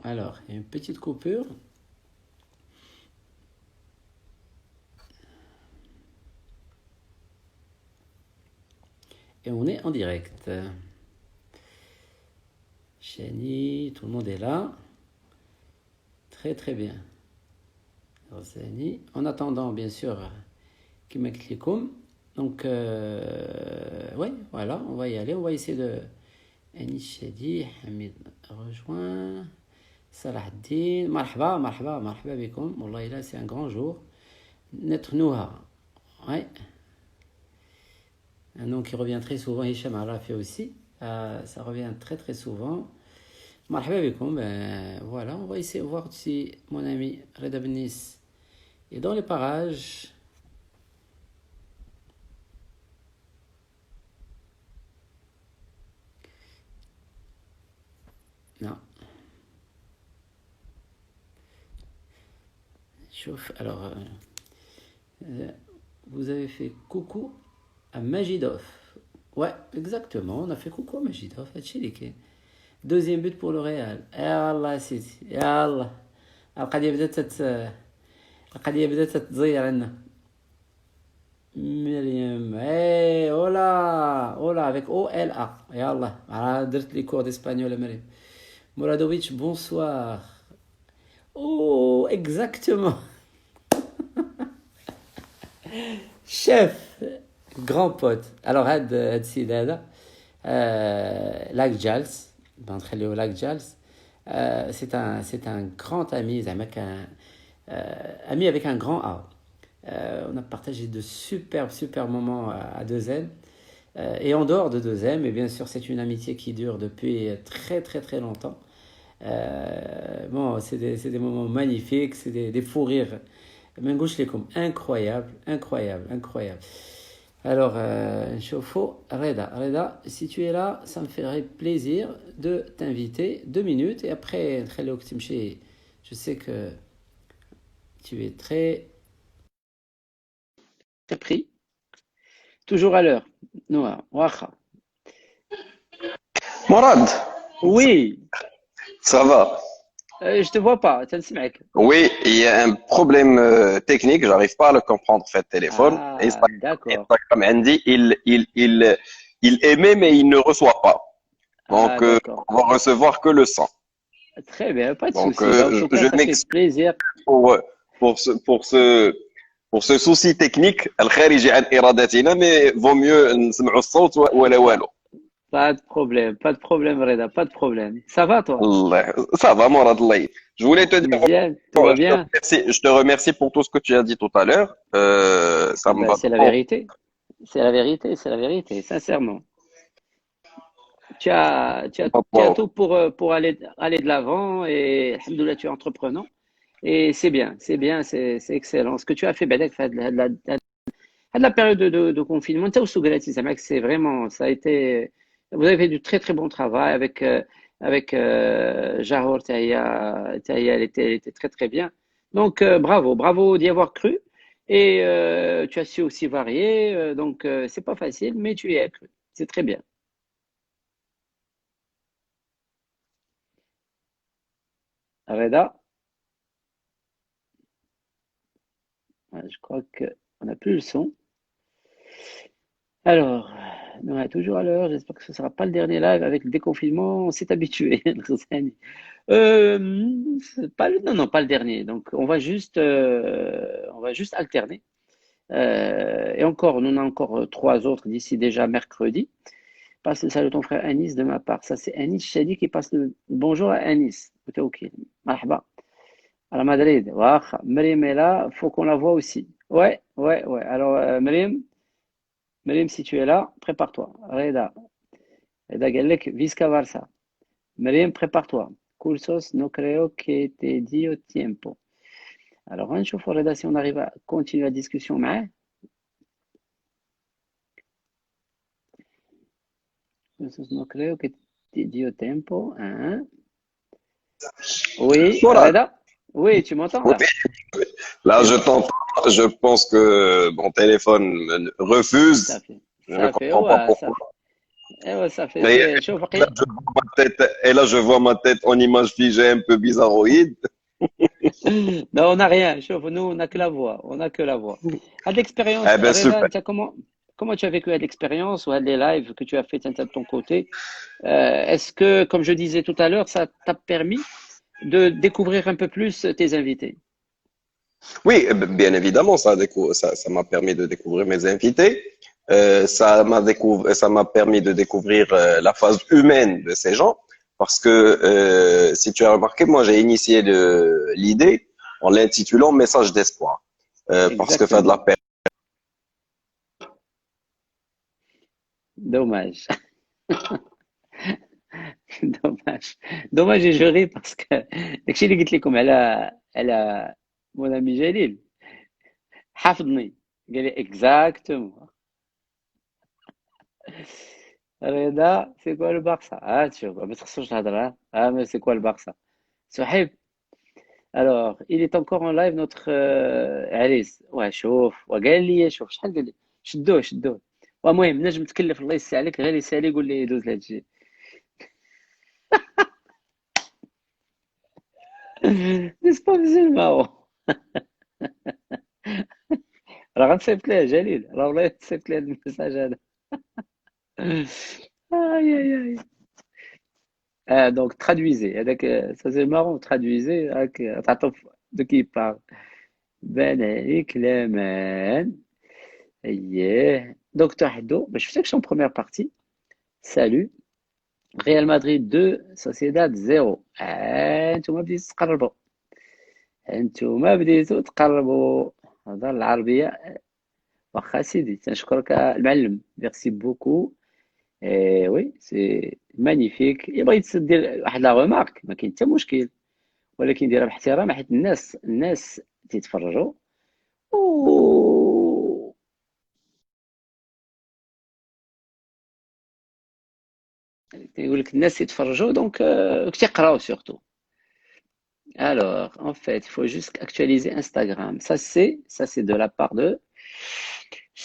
Alors, il y a une petite coupure. Et on est en direct. Chani, tout le monde est là. Très très bien. Rosani. En attendant, bien sûr, Kimaklikoum. Donc, oui, voilà, on va y aller. On va essayer de. Anis Chadi, Hamid rejoint. Salah Din, marhaba, marhaba, marhaba bikoum. Wallah, là, c'est un grand jour. Netre Nouha. Ouais. Un nom qui revient très souvent. Hicham Arafi aussi. Ça revient très très souvent. Marhaba bikoum. Ben, voilà, on va essayer de voir si mon ami Reda Benis est dans les parages. Non. Chauffe. Alors, vous avez fait coucou à Majidov. Ouais, exactement. On a fait coucou à Majidov. Deuxième but pour le Real. يا الله سيدي يا الله. القضية بدأت تتزير عندنا. مريم اي اولا اولا avec OLA. يا الله. درت لي كور d'espagnol مريم. Muradovic, bonsoir. Oh, exactement. Chef, grand pote. Alors, هاد السيد هذا لاك جالس بنخليه لاك جالس. C'est un grand ami, ami avec un grand A. On a partagé de super moments à 2M. Et en dehors de 2M, et bien sûr, c'est une amitié qui dure depuis très longtemps. Bon, c'est des moments magnifiques, c'est des fous rires. Incroyable. Alors, Chauffo, Reda, si tu es là, ça me ferait plaisir de t'inviter 2 minutes. Et après, je sais que tu es très pris. Toujours à l'heure. Noah, Wacha. Morad, Oui, ça va? je te vois pas. Tu le mec. Oui, il y a un problème technique, j'arrive pas à le comprendre, fait téléphone. Ah, d'accord. Instagram, Andy, il émet mais il ne reçoit pas. Ah, Donc, d'accord. on va recevoir que le son. Très bien, pas de Donc, souci. Ben, en tout cas, je ça fait m'excuse plaisir. pour, pour ce, pour ce, pour ce souci technique, الخارجي عن إرادتنا, mais vaut mieux نسمعوا الصوت ولا والو. Pas de problème, Reda, pas de problème. Ça va, toi? Allah. Ça va, Morad Allah. Je voulais te dire, Bien, tout va bien? je te remercie pour tout ce que tu as dit tout à l'heure. Ça me Ben, va c'est la trop. vérité. C'est la vérité, sincèrement. Tu as tout pour aller de l'avant et, alhamdoulilah, tu es entreprenant. Et c'est excellent. Ce que tu as fait, Bedek, de la période de confinement, c'est vraiment, ça a été, vous avez fait du très bon travail avec Jahor Tahia, elle était très bien. Donc, bravo d'y avoir cru. Et tu as su aussi varier, donc c'est pas facile, mais tu y as cru. C'est très bien. Reda, je crois qu'on n'a plus le son. Alors, on est toujours à l'heure. J'espère que ce ne sera pas le dernier live avec le déconfinement. On s'est habitué. Non, pas le dernier. Donc, on va juste alterner. Et encore, on en a encore 3 autres d'ici déjà mercredi. Passe le salut à ton frère Anis de ma part. Ça, c'est Anis Chadi qui passe le bonjour à Anis. Ok. Marhaba. À la Madrid. Waouh. Marim est là. Faut qu'on la voie aussi. Ouais. Alors, Marim, si tu es là, prépare-toi. Reda Galek, Visca Varsa. Marim, prépare-toi. Cursos, no creo que te dio tiempo. Alors, غنشوفوا Reda si on arrive à continuer la discussion معاه. Cursos, no creo que te dio tiempo. Hein? Oui, Morad, Reda? Oui, tu m'entends oui, là? là C'est je bon. t'entends. Je pense que mon téléphone me refuse. Ça fait, Je ne ça fait, comprends pas ouais, pourquoi. ايوا صافي Et سي شوف là, وقيل. je vois ma tête, et là, je vois ma tête en image figée un peu bizarroïde. Non, on n'a rien. Chauffe, nous, on n'a que la voix. On n'a que la voix. À l'expérience, Eh ben, Reda, super. comment tu as vécu à l'expérience ou à les lives que tu as fait de ton côté? Est-ce que, comme je disais tout à l'heure, ça t'a permis de découvrir un peu plus tes invités? Oui, bien évidemment, ça m'a permis de découvrir mes invités. Ça m'a permis de découvrir la phase humaine de ces gens. Parce que, si tu as remarqué, moi, j'ai initié l'idée en l'intitulant Message d'espoir. Parce que faire de la Exactement. paix. Dommage. Dommage. Dommage et je ris parce que داكشي اللي قلت لكم على mon ami Jalil حافظني قال لي exactement. رضا سي كوا الباقسا تشوف ما تخصوش الهضره mais c'est quoi le Barça صحيب. alors il est encore en live notre عريس شوف وقال لي شوف شحال قال لي شدوه المهم نجم تكلف الله يسع عليك غير يسالي يقول لي يدوز لهاد الشيء. n'est-ce pas musulman. راه غنصيفط ليه جليل راه والله تصيفط ليه هاد الميساج هذا. اي donc traduisez هذاك ça c'est marrant traduisez تعطوا de qui il parle. بان عليك لامان. اييه دكتور حدو ما شفتكش en première partie. Salut. Real Madrid 2 Sociedad 0. انتوما بديتو تقربوا. انتوما بديتو تقربوا. هضر العربية واخا سيدي تنشكرك المعلم ميرسي بوكو. وي سي مانيفيك بغيت دير واحد لا غومارك ما كاين حتى مشكل ولكن ديرها باحترام حيت الناس تيتفرجوا و يقول لك الناس يتفرجوا دونك تيقراو سورتو. Alors, en fait, il faut juste actualiser Instagram. Ça c'est de la part de.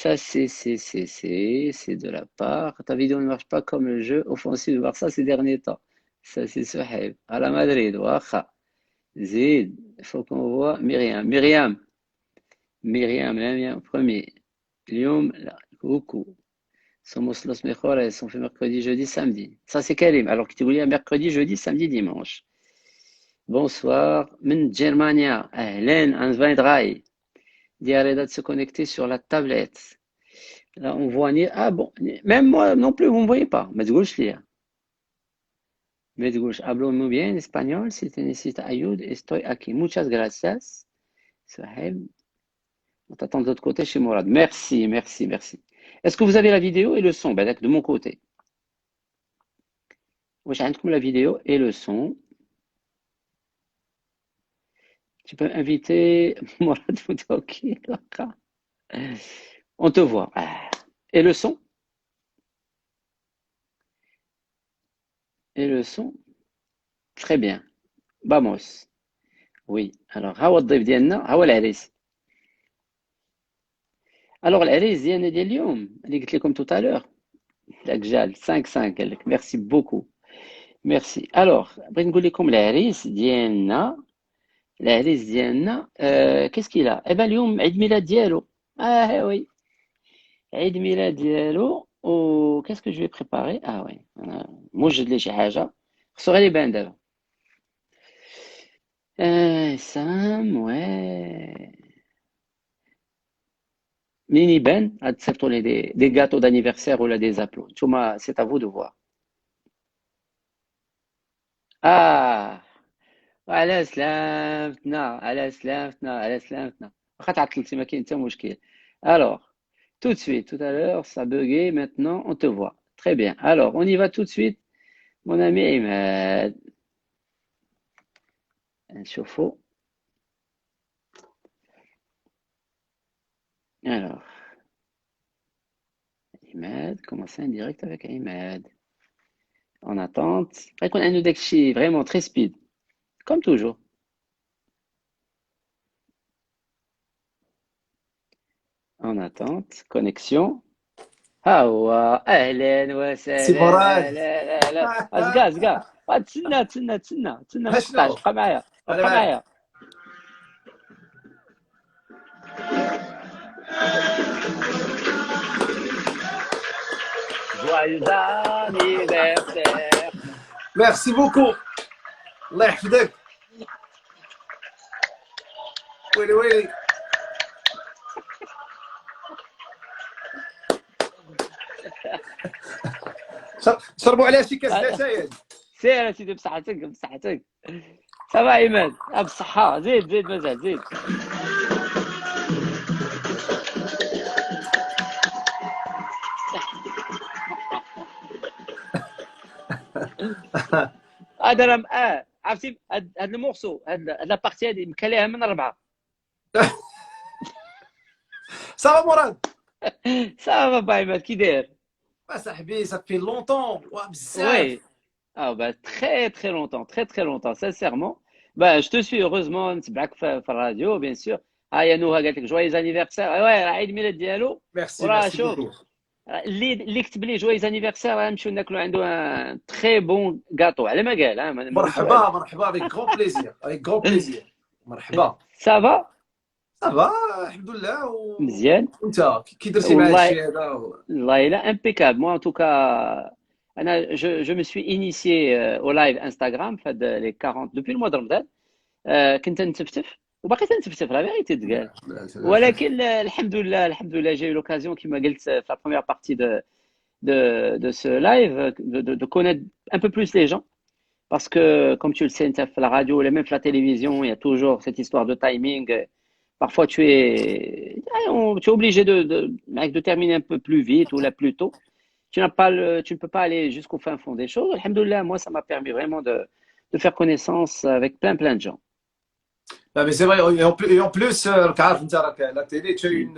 Ça c'est de la part. Ta vidéo ne marche pas comme le jeu offensif de Barça ces derniers temps. Ça c'est Souhaib. À la Madrid, waouh. Zid, il faut qu'on voit Myriam. Myriam, premier. Lyon, là, coucou. Somos los mejores. On fait mercredi, jeudi, samedi. Ça c'est Karim. Alors que tu voulais mercredi, jeudi, samedi, dimanche. Bonsoir. من Germania. أهلا. On va draai. Dis à Reda de se connecter sur la tablette. Là, on voit ni. Ah bon. Même moi non plus, vous ne me voyez pas. Mais تقولش ليا. Mais تقولش. Hablo muy bien español. Si te necesitas ayuda, estoy aquí. Muchas gracias. Saheb. On t'attend de l'autre côté chez Mourad. Merci. Est-ce que vous avez la vidéo et le son? Ben, de mon côté. واش عندكم la vidéo et le son? Tu peux inviter Mourad Foutouki. On te voit. Et le son? Et le son? Très bien. Vamos. Oui. Alors, ها هو الضيف ديالنا ها هو العريس. Alors العريس ديالنا ديال اليوم اللي قلت لكم tout à l'heure داك جال 5 قال لك ميرسي بوكو. ميرسي. Alors بغيت نقول لكم العريس ديالنا كيس كيلا اي بان اليوم عيد ميلاد ديالو. وي عيد ميلاد ديالو و كيس كو جو في بريباري وي انا موجد ليه شي حاجه خصو غير يبان دابا. سام وي منين يبان غاد تصيفطوا ليه دي gâteaux d'anniversaire ولا دي زابلو نتوما سي à vous de voir. اه على سلامتنا واخا تعطلتي ما كاين حتى مشكل. Alors tout de suite tout à l'heure ça buguait maintenant on te voit très bien. Alors on y va tout de suite mon ami Imad. نشوفوا. alors Imad commencer en direct avec Imad en attente غيكون عنده داكشي vraiment très speed comme toujours. En attente connexion. ها هو. اهلا سي وسهلا. مراد. اهلا اهلا. ازقا ازقا. تسنى تسنى تسنى تسنى، ما تقطعش، شنو؟ بقى معايا انا بقى معاك. معايا. جوايز انيفرسير. ميرسي بوكو، الله يحفظك. ويلي ويلي. شربوا عليها شي كاس العشاء. سير سيدي، بصحتك بصحتك. صافا عماد، بالصحة، زيد زيد مازال زيد. هذا راه عرفتي، هاد المورسو، هاد لابارتي هادي مكليها من 4. صافا مراد. صافا با عماد، كي داير؟ صاحبي صافي لونطون بزاف. Oui. Ah bah très très longtemps, très très longtemps, sincèrement. Bah je te suis heureusement نتبعك في الراديو bien sûr. ها يا نوها قالت لك جويز انيفرسير، واه راه عيد ميلاد ديالو. ميرسي وراه ميرسي شوف، بوكو. اللي كتب لي جويز انيفرسير راه نمشيو ناكلو عنده ان تري بون غاتو على ما قال، ما قلت والو. مرحبا مرحبا، افيك غون بليزير افيك غون بليزير. مرحبا. صافا. صافا الحمد لله. مزيان. وانت كي درتي مع والله الشيء هذا والله لا impeccable. Moi en tout cas انا je me suis initié au live Instagram في هاد les 40 depuis le mois de Ramadan. كنت نتفتف وباقي تنتفتف، لا فيغيتي تقال. ولكن الحمد لله الحمد لله j'ai eu l'occasion كما قلت في la première partie de ce live de connaître un peu plus les gens, parce que comme tu le sais انت في la radio et même في la télévision il y a toujours cette histoire de timing. Parfois tu es obligé de terminer un peu plus vite ou là plus tôt. Tu ne peux pas aller jusqu'au fin fond des choses. Alhamdoulilah, moi ça m'a permis vraiment de faire connaissance avec plein de gens. لا مي سي فري. اون بلوس راك عارف انت راك لا تيلي تي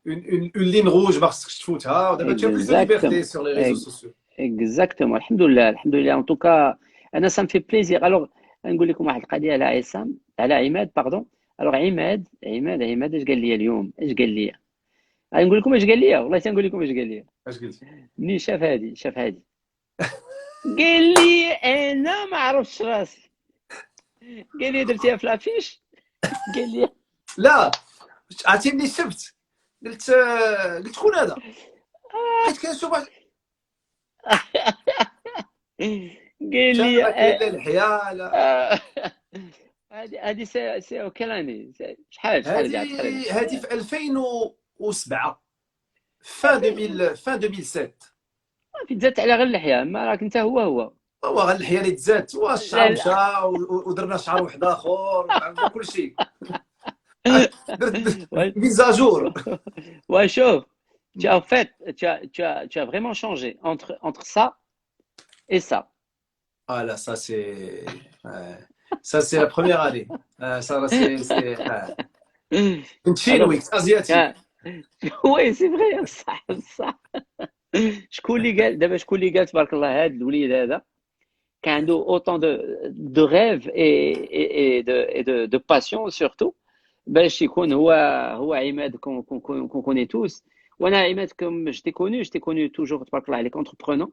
اون لين روج ما خصكش تفوتها، ودابا تي بلوس دو ليبرتي Exactement. سور لي ريزو سوسيو. Exactement. Alhamdoulilah. Alhamdoulilah. En tout cas, Anna, ça me fait plaisir. Alors, نقول لكم واحد القضية على عصام، على عماد باردون. alors عماد اش قال لي اليوم؟ اش قال لي؟ نقول لكم اش قال لي، والله تنقول لكم اش قال لي. اش قلت؟ مني شاف هادي قال لي انا ما عرفتش راسي. قال لي درتيها في لافيش. قال لي لا عرفتي شفت قلت شكون هذا؟ بقيت كنشوف واحد قال شحال لي راه كاين لا الحياه لا. هذه سي كلاني شحال قاعد تقريبا. هذه في 2007 فان 2000 فان 2007. في تزادت على غير اللحيه، ما راك انت هو. هو غير الحياه اللي تزادت، هو الشعر لا مشى لا. ودرنا شعر واحد اخر عندنا كل شيء. درت Ouais. ميزاجور. Ouais, chaud. En fait, tu as vraiment changé entre ça et ça. Ah là, ça c'est la première année. Ça c'est une Alors, chinoise asiatique. oui, c'est vrai، صح. شكون اللي قال تبارك الله هذا الوليد هذا كان عنده autant de rêves et de passion surtout باش يكون هو عماد qu'on connaît tous. وانا عماد comme je t'ai connu toujours تبارك الله عليك entreprenant.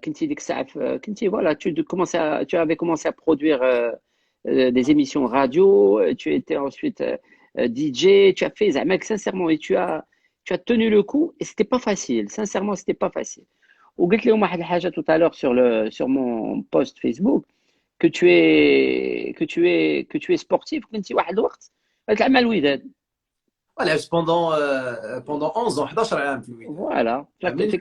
كنتي ديك الساعه كنتي voilà tu avais commencé à produire des émissions radio. Tu étais ensuite DJ. Tu as fait زعما sincèrement et tu as tenu le coup et c'était pas facile, sincèrement c'était pas facile. وقلت لهم واحد الحاجه tout à l'heure sur mon post Facebook que tu es sportif. كنتي واحد الوقت تلعب مع الوداد. لعبت pendant 11 ans 11 عام في الوداد. فوالا من في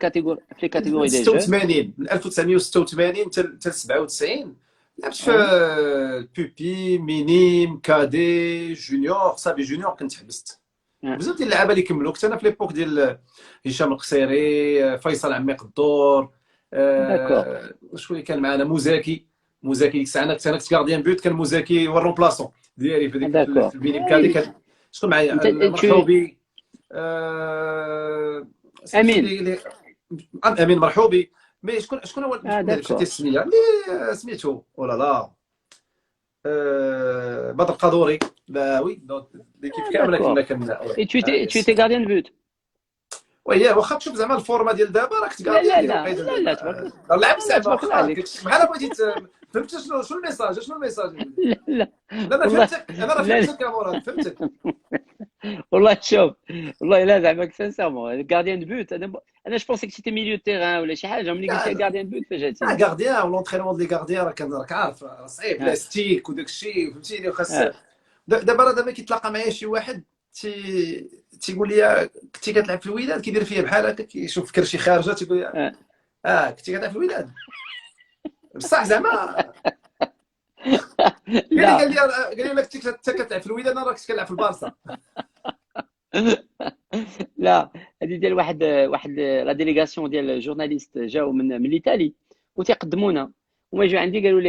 كاتيجوري دي جون. 86 من 1986 حتى 97 لعبت في البيبي مينيم كادي جونيور. صافي جونيور كنت حبست. بزاف ديال اللعابه اللي كملوا كنت انا في ليبوك ديال هشام القصيري، فيصل عمي قدور، شكون اللي كان معنا، موزاكي ديك الساعه انا كنت كارديان بوت، كان موزاكي هو الرومبلاسون ديالي في ديك البينيم كادي. كان شكون معايا؟ مرحوبي امين مرحوبي. مي شكون هو مشيتي السميه اللي سميتو ولا لا بدر قادوري. لا وي ليكيب كامله كنا Et tu étais gardien de but. وهي واخا تشوف زعما الفورما ديال دابا راك لا تكاردي لا هذه لا الوقيته لا لا تبارك الله. اللعب لا زعما تبارك الله واخا عليك. بحال بغيتي فهمت شنو الميساج لا لا لا انا والله. فهمتك انا راه لا فهمتك يا مراد فهمتك والله شوف، والله لا زعما سانسيرمون الجارديان دو بوت، انا جو بونسي سيتي ميليو تيران ولا شي حاجه، ملي قلت لي لا جارديان دو بوت فاجاتني. غارديان ولونترينمون ديال غارديان راك عارف صعيب اه لاستيك وداك الشيء فهمتيني وخاص اه دابا كيتلاقى معايا شي واحد تيقول لي كنتي كتلعب في الوداد كيدير فيا بحال هكا كيشوف كرشي خارجه تيقول لي اه كنتي كتلعب في الوداد بصح زعما لا قال لي لك انت كتلعب في الوداد انا راك كتلعب في البارسا لا هذه ديال واحد لا ديليغاسيون ديال جورناليست جاو من ايطالي وتيقدمونا، هما يجوا عندي قال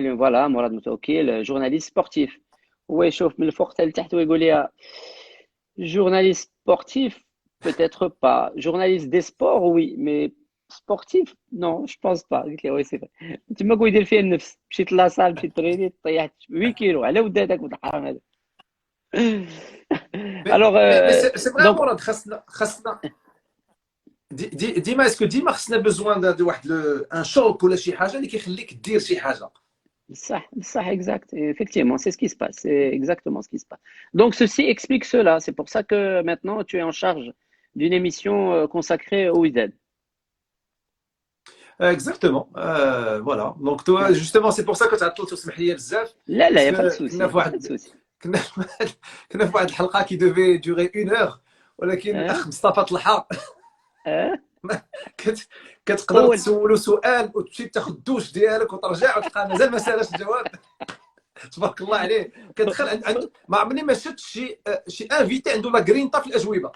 لي فوالا مراد متوكل جورناليست سبورتيف. هو يشوف من الفوق حتى لتحت ويقول لي journaliste sportif, peut-être pas. Journaliste des sports, oui, mais sportif, non, je pense pas. قلت له وي سي فري. تما كون يدير فيها النفس، مشيت لاصال مشيت تريني طيحت 8 كيلو على ودادك ولد الحرام هذا. الوغ مي سي فري دونك مراد خاصنا ديما اسكو ديما خصنا بوزوان د واحد ان شوك ولا شي حاجه اللي كيخليك دير شي حاجه بصح exact, effectivement, c'est ce qui se passe, c'est exactement ce qui se passe. Donc ceci explique cela, c'est pour ça que maintenant tu es en charge d'une émission consacrée au Wydad. اكزاكتومون فوالا دونك تو جوستومون سي بور سا كنت عطلت وسمح لي بزاف لا لا يا با باسكو سوسي، با سوسي. كنا كنا في واحد الحلقه كي دوفي دوري 1 اور ولكن الاخ مصطفى طلحه اه كتقدر هو تسولو سؤال وتمشي تاخذ الدوش ديالك وترجع وتلقى مازال ما سالش الجواب تبارك الله عليه كتدخل ما عمرني ما شفت شي انفيتي عنده لا غرينتا في الاجوبه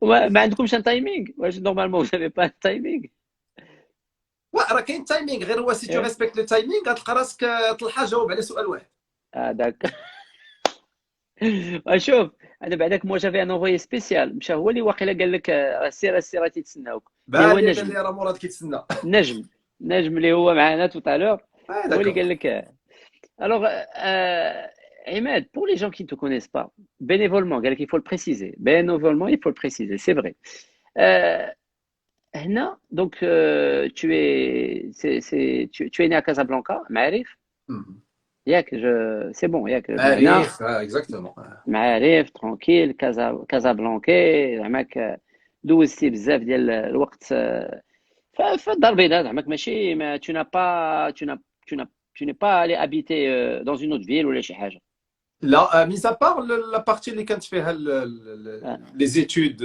ما عندكمش ان تايمينغ؟ واش نورمالمون vous n'avez pas un timing؟ راه كاين تايمينغ غير هو سي تو ريسبكت لو تايمينغ غتلقى راسك طلحه جاوب على سؤال واحد داك شوف انا بعداك مو جافي ان انفوي سبيسيال مشى هو اللي واقيلا قال لك السير تيتسناوك، اللي هو بالي قال نجم لي راه مراد كيتسنى نجم اللي هو معنا تو تالور، هو اللي داكور قال لك. Alors, Ahmed, pour les gens qui ne te connaissent pas, bénévolement, il faut le préciser. Bénévolement, il faut le préciser, c'est vrai. Hna, donc, tu es né à Casablanca, Maarif. C'est bon, عارف اكزاكتومون Maarif, tranquille, Casablanca, زعماك دوزتي بزاف ديال الوقت في الدار البيضاء، زعماك ماشي tu n'as pas, tu n'es pas allé habiter dans une autre ville ولا شي حاجه. لا ميس ابار لا بارتي اللي كانت فيها لي زيتود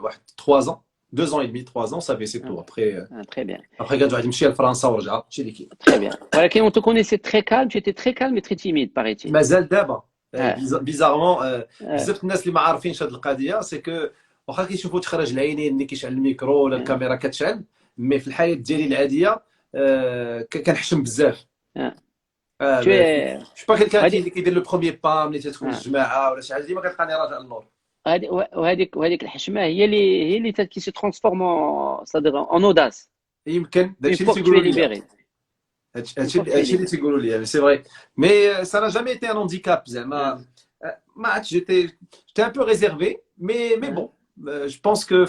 واحد 3 ans 2 ans et demi 3 ans صافي سي تو ابخي Très bien, كانت واحد مشى لفرنسا ورجع هادشي اللي كاين très bien. ولكن on te connaissait très calme, tu étais très calme et très timide, paraît-il. مازال دابا آه. بيزارمون آه. بزاف الناس اللي ما عارفينش هاد القضيه سي كو واخا كيشوفوا تخرج العينين ملي كيشعل الميكرو ولا الكاميرا كتشعل مي في الحياه ديالي العاديه كنحشم بزاف Tu es جو با كيلكان هذه اللي كيدير لو بروميير با ملي تدخل الجماعه ولا شي حاجه ديما كتلقاني راجع للنور وهذيك الحشمه هي اللي qui se transforme c'est-à-dire en audace يمكن une داكشي fois اللي que tu es تيقولوا لي libéré. هادشي اللي تيقولوا لي سي فري مي سا نا جامي ايتي ان هانديكاب زعما ما عرفتش جيتي ان بو ريزيرفي مي بون جو بونس كو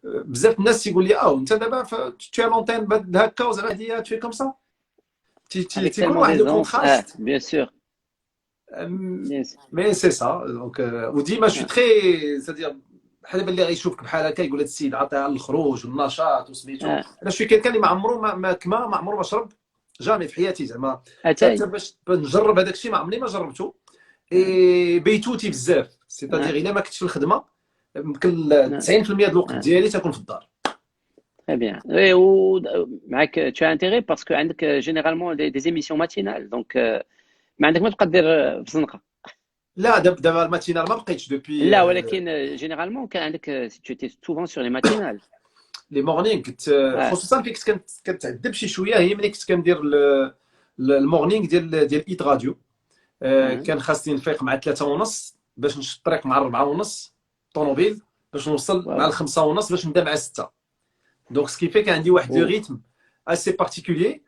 بزاف الناس تيقول لي انت دابا tu as l'antenne هكا وزعما هي tu es comme ça Avec تيكون tellement واحد لو d'aisance. كونتراست Bien sûr. Bien sûr. مي سي سا دونك وديما شو تري سادير بحال دابا اللي غيشوفك بحال هكا يقول هاد السيد عطيها الخروج والنشاط وسميتو انا شويه كان اللي ما عمرو ما عمرو ما شرب جامي في حياتي زعما حتى باش نجرب هذاك الشيء ما عمري ما جربته اي بيتوتي بزاف سيتادير الا ما كنتش في الخدمه يمكن 90% ديال الوقت ديالي تكون في الدار. Très bien. Et معك tu as intérêt parce que عندك généralement des émissions matinales donc ما عندك ما تبقى دير في الزنقه. لا دابا الماتينال ما بقيتش دوبي لا ولكن généralement كان عندك tu étais souvent sur les matinales. لي مورنينغ كنت خصوصا فين كنت كنتعذب شي شويه هي ملي كنت كندير المورنينغ ديال ايت راديو كان خاصني نفيق مع 3:30 باش نمشي الطريق مع 4:30 طوموبيل باش نوصل مع 5:30 باش نبدا مع 6 دونك سكي في كان عندي واحد لو ريتم اسي بارتيكولير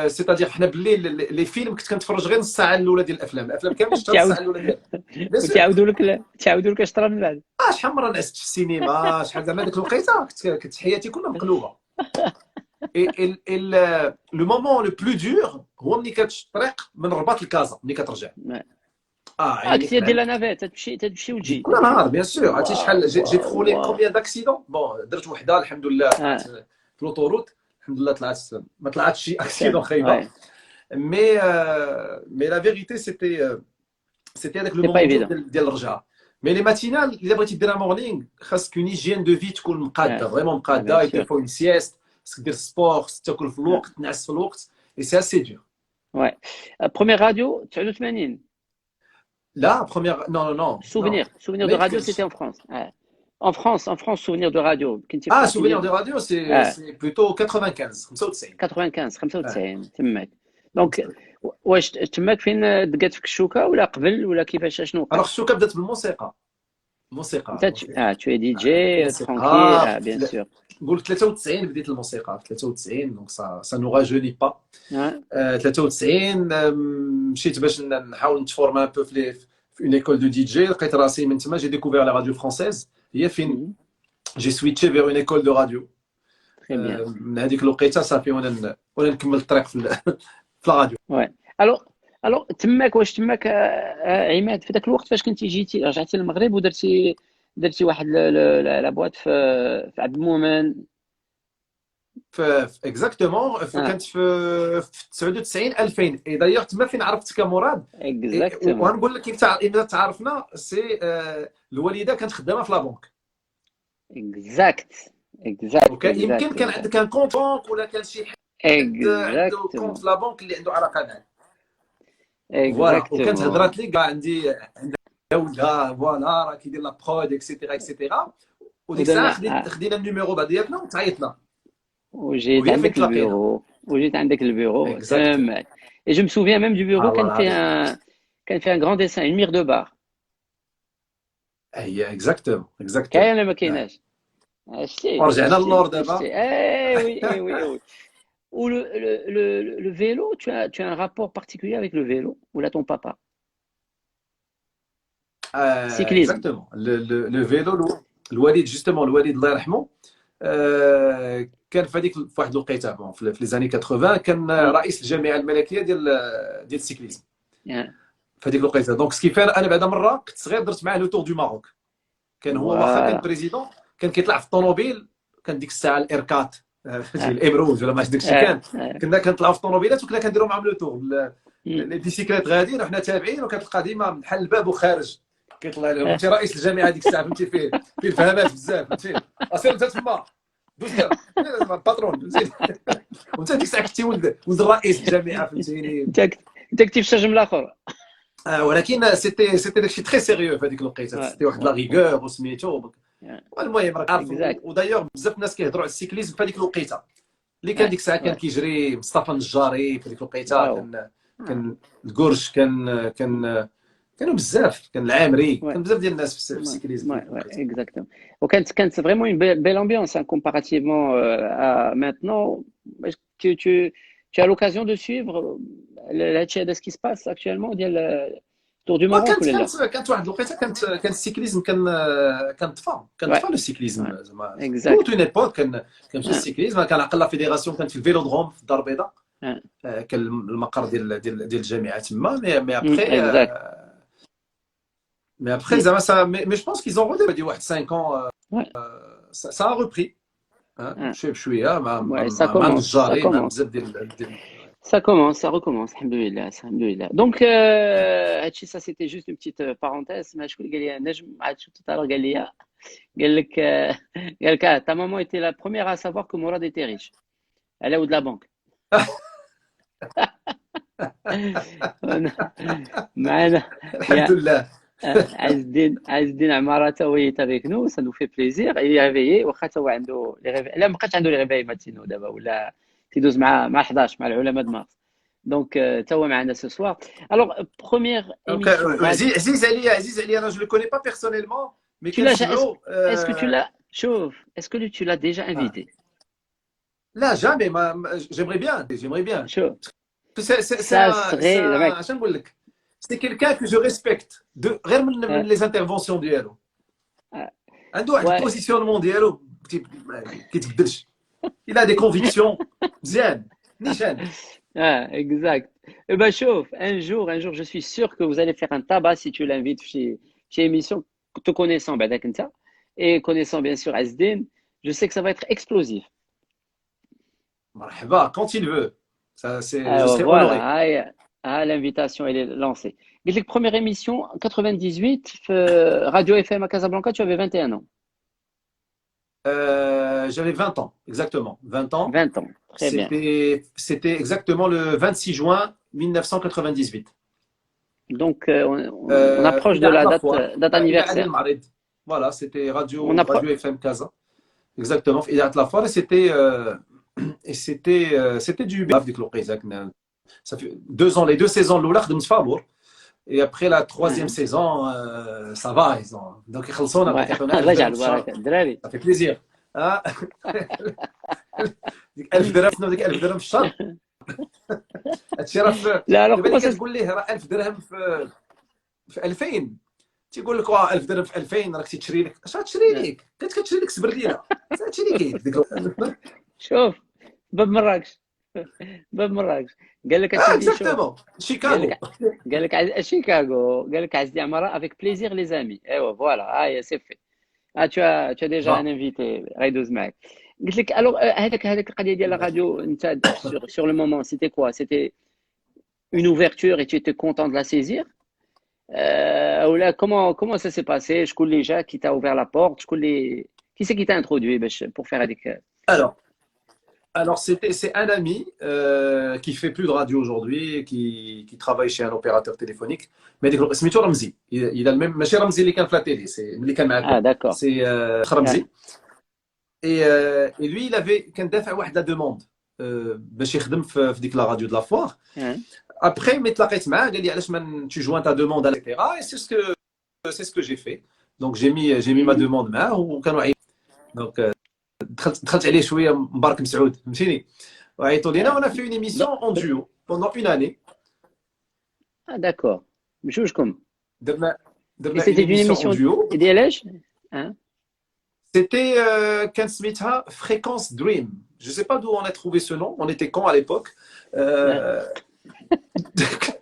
سيتادير حنا بالليل لي فيلم كنت كنتفرج غير نص ساعه الاولى ديال الافلام كاملين شفت نص ساعه الاولى ديالها بيان سور. تعاودوا لك اشطره من بعد. شحال مره نعست في السينما، شحال زعما ديك الوقيته كنت حياتي كلها مقلوبه. لو مومون لو بلو دور هو ملي كتمشي الطريق من الرباط لكازا ملي كترجع. كثير ديال لا نافيت تمشي وتجي كل نهار بيان سور. عرفتي شحال جيت فولي كومبيان داكسيدون. بون درت وحده الحمد لله في لوطوروت الحمد لله طلعت ما طلعتش شي اكسيدون خايبه. مي لا فيغيتي سيتي هذاك لو مومون ديال الرجعه. مي لي ماتينال الا بغيتي ديرها مورنينغ خاصك اون هيجين دو في تكون مقاده فريمون مقاده. يدير فوا اون سيست، خاصك دير سبور، خاصك تاكل في الوقت، تنعس في الوقت. اي سي اسي دور. بروميير راديو 89. لا بروميير نو souvenir de radio c'était en France. En France souvenir de radio كنتي souvenir de radio c'est plutôt 95 تماك. دونك واش تماك فين دقات فيك الشوكه ولا قبل ولا كيفاش شنو وقع؟ الوغ الشوكه بدات بالموسيقى. tu es DJ tranquille bien sûr. نقول 93 بديت الموسيقى في 93 دونك ça nous rajeunit pas. 93 مشيت باش نحاول نتفورم ان بو في une école de DJ. لقيت راسي من تما j'ai découvert la radio française. هي فين j'ai switché vers une école de radio. من هذيك الوقيته صافي وانا نكمل الطريق في الراديو. الوغ تماك واش تماك عماد في ذاك الوقت فاش كنتي جيتي رجعتي للمغرب ودرتي واحد لا بواط في عبد المؤمن اكزاكتومون كانت في 99 2000. اي دايوغ تما فين عرفتك مراد. ونقول لك امتى تعرفنا سي الوالده كانت خدامه في لابونك. اكزاكت يمكن كان عندك ان كونت بانك ولا كان شي حد عنده كونت لابونك اللي عنده علاقه معك. وكانت هضرات لي كاع عندي ولدها فوالا راه كيدير لا برود اكسيتيرا وديك الساعه خدينا النيميرو ديالنا وتعيطنا وجيت عندك البيرو تماك. Et je me souviens même du bureau كان فيه un grand dessin, une mire de bar. هي اكزاكتومون كاين ولا ما كايناش؟ رجعنا للنور دابا. oui. Ou le vélo, tu as un rapport particulier avec le vélo ou là ton papa? Cyclisme. Exactement. Le vélo, الوالد جوستومون الوالد الله يرحمه كان في هذيك واحد الوقيته في لي زاني 80 كان رئيس الجامعه الملكيه ديال السيكليزم في هذيك الوقيته. دونك سكيفان انا بعد مره كنت صغير درت معاه لو تور دو ماروك. كان هو واخا كان بريزيدون كان كيطلع في الطوموبيل. كان ديك الساعه الاركات الابروج ولا ماش داكشي كنا كنطلعوا في الطوموبيلات وكنا كنديروا معاهم لو تور. لي بيسيكليت غاديين وحنا تابعين وكتلقى ديما محل الباب وخارج كيطلع لهم انت رئيس الجامعه ديك الساعه فهمتي فيه الفهمات بزاف فهمتي. اصير انت تما دوز الباترون فهمتي. وانت ديك الساعه كنتي ولد الرئيس الجامعه فهمتيني. انت كنتي في الشجم الاخر. ولكن سيتي داكشي تري سيريو في هذيك الوقيته. سيتي واحد لا ريغور وسميتو. المهم راك عارف. ودايوغ بزاف الناس كيهضروا على السيكليزم في هذيك الوقيته اللي كان ديك الساعه كان كيجري مصطفى النجاري في هذيك الوقيته. كان الكورش كانوا بزاف. كان العامري كان بزاف ديال الناس في السيكليزم. اكزاكتومون. وكانت فريمون اون بيل امبيونس كومباراتيفمون à maintenant. Est-ce que tu as l'occasion de suivre هادشي هذا سكي سباس اكطوالمون ديال تور دو ماروك ولا لا؟ كانت واحد الوقيته كان السيكليزم كان طفى لو سيكليزم زعما توت اون ايبوك كان السيكليزم. كان عقل لا فيديراسيون كانت في الفيلودروم في الدار البيضاء. كان المقر ديال الجامعه تما. Mais après, mais je pense qu'ils ont redémarré واحد 5 ans. Ça a repris. شويه مع النجاري مع بزاف ديال Ça recommence, alhamdoulilah. Donc, ça c'était juste une petite parenthèse. Mais je voulais dire, tout à l'heure, ta maman était la première à savoir que Mourad était riche. Elle est au de la banque. Alhamdoulilah. Azdin Amarata est avec nous, ça nous fait plaisir. Il est réveillé. Là, ما عنده les réveils matinaux d'abord. ولا تيدوز مع 11 مع العلماء de Mars. Donc, tu es معنا ce soir. Alors, première émission. Aziz Ali, je le connais pas personnellement, mais est-ce que tu l'as déjà invité? Là, jamais. J'aimerais bien. J'aimerais bien. شوف C'est ça serait زعما شنو نقول لك c'est quelqu'un que je respecte غير من آه، les interventions ديالو آه، عنده واحد ouais البوزيسيونمون ديالو ما كيتبدلش il a des convictions مزيان نيشان exact. Eh ben, chauffe, un jour, je suis sûr que vous allez faire un tabac si tu l'invites chez émission, te connaissant, ben, d'accord, ça, et connaissant bien sûr Asdin, je sais que ça va être explosif. مرحبا quand il veut ça c'est je serai Voilà, honoré. l'invitation, elle est lancée. قلت لك première émission en 98, Radio FM à Casablanca, tu avais 21 ans. J'avais 20 ans exactement 20 ans 20 ans, très bien. c'était exactement le 26 juin 1998 Donc, on approche de إذاعة la لافوار date إذاعة anniversaire. المعرض voilà c'était On approche. radio FM Casa exactement في إذاعة لافوار et c'était du bénéf ديك الوقيته كنا ça fait 2 ans les 2 saisons الاولى خدمت في فابور et après la 3e saison ça va ils ont donc يخلصونا Ouais. كيعطونا الله 1000 يجعل درهم في الشهر البركة الدراري. ça fait plaisir ها ديك 1000 درهم شنو ديك 1000 درهم في الشهر هادشي راه لا alors دابا comment اللي ça كتقول ليه راه 1000 درهم في 2000 تيقول لك واه 1000 درهم في 2000 راك تشري لك اش غتشري لك كتشري لك سبرديله هادشي اللي كاين ديك شوف باب مراكش باب مراكش قال لك اسيدي شوف اكزاكتومون شيكاغو قال لك شيكاغو قال لك عزيزي عمارة avec plaisir les amis ايوا فوالا c'est fait tu as déjà un invité غيدوز معاك قلت لك alors هذاك القضيه ديال الراديو انت sur le moment c'était quoi c'était une ouverture et tu étais content de la saisir ou là comment ça s'est passé شكون اللي جا qui t'a ouvert la porte شكون اللي qui c'est qui t'a introduit باش pour faire هذيك Alors c'est un ami qui fait plus de radio aujourd'hui, qui travaille chez un opérateur téléphonique. Mais سميتو رمزي. Il a le même ماشي رمزي اللي كان في لا تيلي, c'est اللي كان معاكم. d'accord C'est رمزي. Et lui il avait كان دافع واحد la demande باش يخدم في ديك لا راديو de la foire. Après ملي تلاقيت معاه قال لي علاش ما tu joins ta demande etc. Et c'est ce que j'ai fait. Donc j'ai mis ma demande معاه وكانوا donc دخلت عليه شويه مبارك مسعود فهمتيني وعيطوا لينا وانا في اون ايميسيون اون ديو بوندون اون اني d'accord بجوجكم درنا c'était une émission ديو ديال ايش c'était كان سميتها Fréquence Dream je sais pas d'où on a trouvé ce nom on était quand à l'époque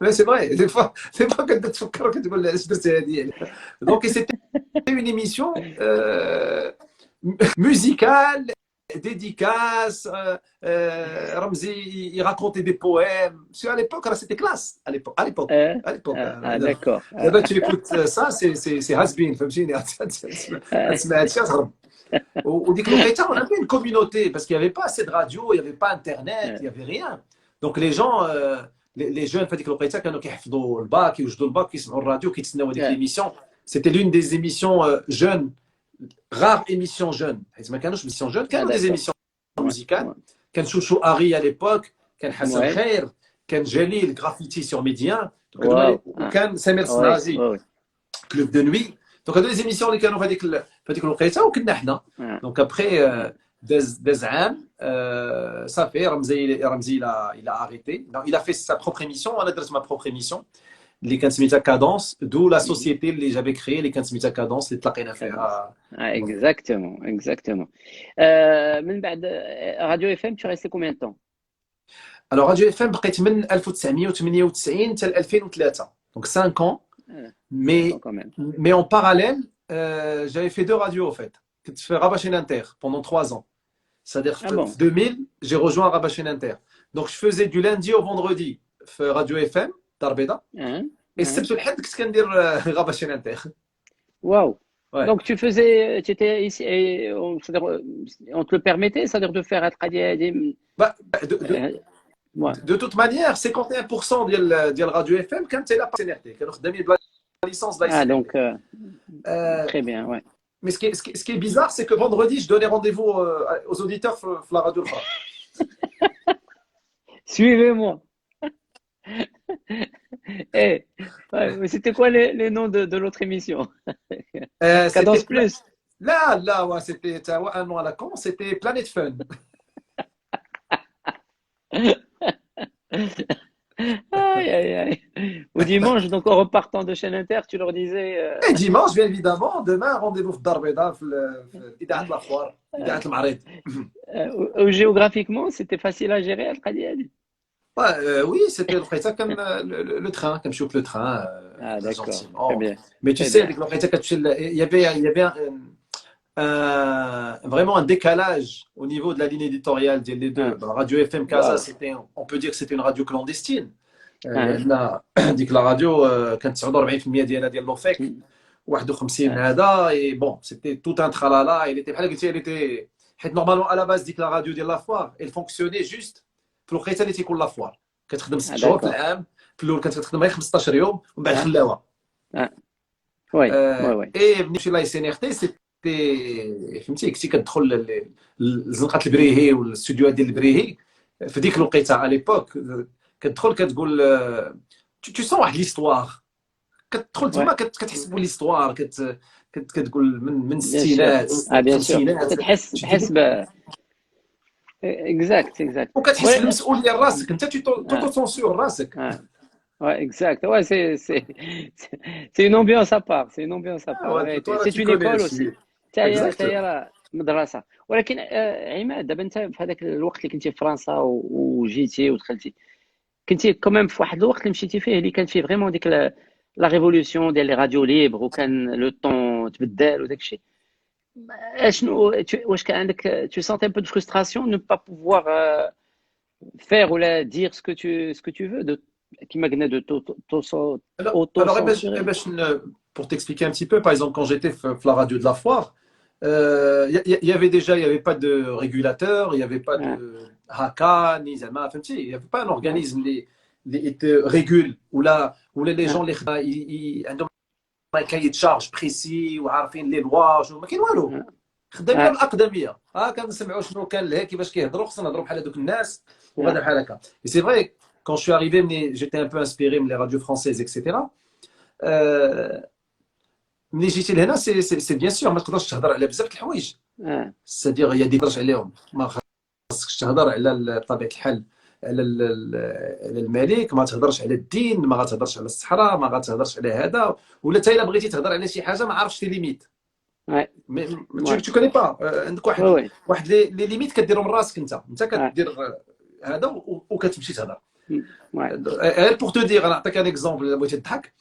mais c'est vrai des fois كنت تفكر كتقول اش درت هذه donc c'était une émission musicale, dédicace, Ramzi, il racontait des poèmes. Parce qu'à l'époque, c'était classe. À l'époque. D'accord. Là, tu écoutes ça, c'est has-been. On dit que on avait une communauté parce qu'il n'y avait pas assez de radio, il n'y avait pas Internet, il n'y avait rien. Donc les gens, les jeunes, كانوا كيحفظوا الباك يوجدوا الباك يسمعوا الراديو كيتسناو هذيك l'émission. C'était l'une des émissions jeunes. Rare émission jeune. ما كانوش émission jeune, كانوا des émissions musicales. كان شوشو أري à l'époque, كان حسن خير, كان جليل graffiti sur Médien, وكان سمير سنازي club de nuit. Donc هادو les émissions اللي كانوا في هذيك الوقيته وكنا حنا. Donc après داز عام صافي رمزي il a arrêté. Donc, il a fait sa propre émission, انا درت ma propre émission. اللي كانت سميتها كادونس دو لا سوسيتي اللي جافي كريي اللي كانت سميتها كادونس اللي تلاقينا فيها اكزاكتومون من بعد راديو اف ام tu resté combien de temps alors راديو اف ام بقيت من 1998 حتى 2003 donc 5 ans mais en parallèle j'avais fait 2 radios en fait كنت في راباشين انتر pendant 3 ans c'est-à-dire en 2000 j'ai rejoint Rabachin Inter donc je faisais du lundi au vendredi في راديو اف ام دار بيضاء السبت والحد كنت كندير غاباشين انتر واو donc tu étais ici et on te le permettait c'est-à-dire de faire de toute manière 51% ديال راديو اف ام كانت لا بارتنيرتي كانوا خدامين بلا ليسونس ah donc très bien ouais mais ce qui est bizarre c'est que vendredi je donnais rendez-vous aux auditeurs في la radio suivez-moi c'était quoi les noms de l'autre émission Cadence Plus là ouais, c'était un nom à la con, c'était Planet Fun Aïe, aïe, aïe. Au dimanche, donc en repartant de chaîne Inter, tu leur disais, Et dimanche, bien évidemment, demain, rendez-vous في الدار البيضاء في إذاعة الأخبار، إذاعة المعرض. géographiquement, c'était facile à gérer, Al-Qadi. Ouais, oui, c'était l'وقيته كان le train, كنمشيو في le train Ah, d'accord, très gentiment. bien, Mais tu très sais, bien. avec l'وقيته كتمشي il y avait vraiment un décalage au niveau de la ligne éditoriale des deux. Ah, Bah, Radio FM Casa, waouh. c'était, on peut dire que c'était une radio clandestine. Ah, لأن ديك لا راديو كانت 49% ديالها ديال لوفيك، mm, 51 ah, هذا. Et bon, c'était tout un tralala. Il était بحال قلتي، elle était حيت normalement à la base ديك لا راديو ديال لا فوار elle fonctionnait juste في الوقيته اللي تيكون لا فوار. كتخدم 6 ah, شهور في d'accord. العام، في الاول كانت كتخدم غير 15 يوم ومن بعد Ah, خلاوها. ah, ouais, ouais, ouais. اي ملي مشي لا اس ان ار تي سيتي فهمتي، كنتي كتدخل لزنقه البريهي والاستوديوهات ديال البريهي في ديك الوقيته على ليبوك. كتدخل كتقول تو سون واحد ليستوار، كتدخل Ouais, تما كتحس بليستوار، كتقول من bien sûr. الستينات Ah, bien sûr. الخمسينات. تحس exact, exact. وكتحس Ouais, بالمسؤوليه لراسك انت، ah, توتو سونسور راسك. ah, ouais, exact. Ouais, c'est une ambiance à part. C'est une ambiance à part. Ouais, Ouais, toi là c'est tu une connais école هادشي. aussi. تاهي اكزاكتومون. راه مدرسة. ولكن عماد، دابا انت في هذاك الوقت اللي كنتي في فرنسا وجيتي ودخلتي، كنتي كمان في واحد الوقت اللي مشيتي فيه اللي كان فيه فريمون ديك لا ريفولوسيون ديال لي راديو ليبر، وكان لو طون تبدل وداك الشيء. اشنو واش كان عندك tu sentais un peu de frustration de ne pas pouvoir faire ou la dire ce que tu veux de كيما قلنا de Alors, auto-censurer. pour t'expliquer un petit peu, par exemple, quand j'étais la radio de la foire, il y avait déjà, il n'y avait pas de régulateur, il n'y avait pas Ouais, de haka, ni zama, il n'y avait pas un ouais, organisme qui te régule, où les gens, ouais, عندهم un cahier de charge précis وعارفين لي لوا شنو، ما كاين والو. ouais, خدامين ouais, الاقدميه، كنسمعوا شنو كان لها، كيفاش كيهضروا، خصنا نهضروا بحال هذوك الناس ouais, وغادا بحال هكا. Et c'est vrai, quand je suis arrivé, j'étais un peu inspiré من les radios françaises, etc. Euh, ملي جيتي لهنا سي بيان سور ما تقدرش تهضر على بزاف د الحوايج. ouais, سادير هي دي تهضرش عليهم، ما خاصكش تهضر على طبيعه الحال على على الملك، ما تهضرش على الدين، ما غتهضرش على الصحراء، ما غتهضرش على هذا. ولا حتى الا بغيتي تهضر على شي حاجه ما عارفش تي ليميت. ouais, tu connais pas. عندك ouais, ouais, واحد لي ليميت كديرهم راسك انت ouais, كدير هذا وكتمشي تهضر. ouais, Pour te dire, انا نعطيك un exemple اللي بغيتي تضحك.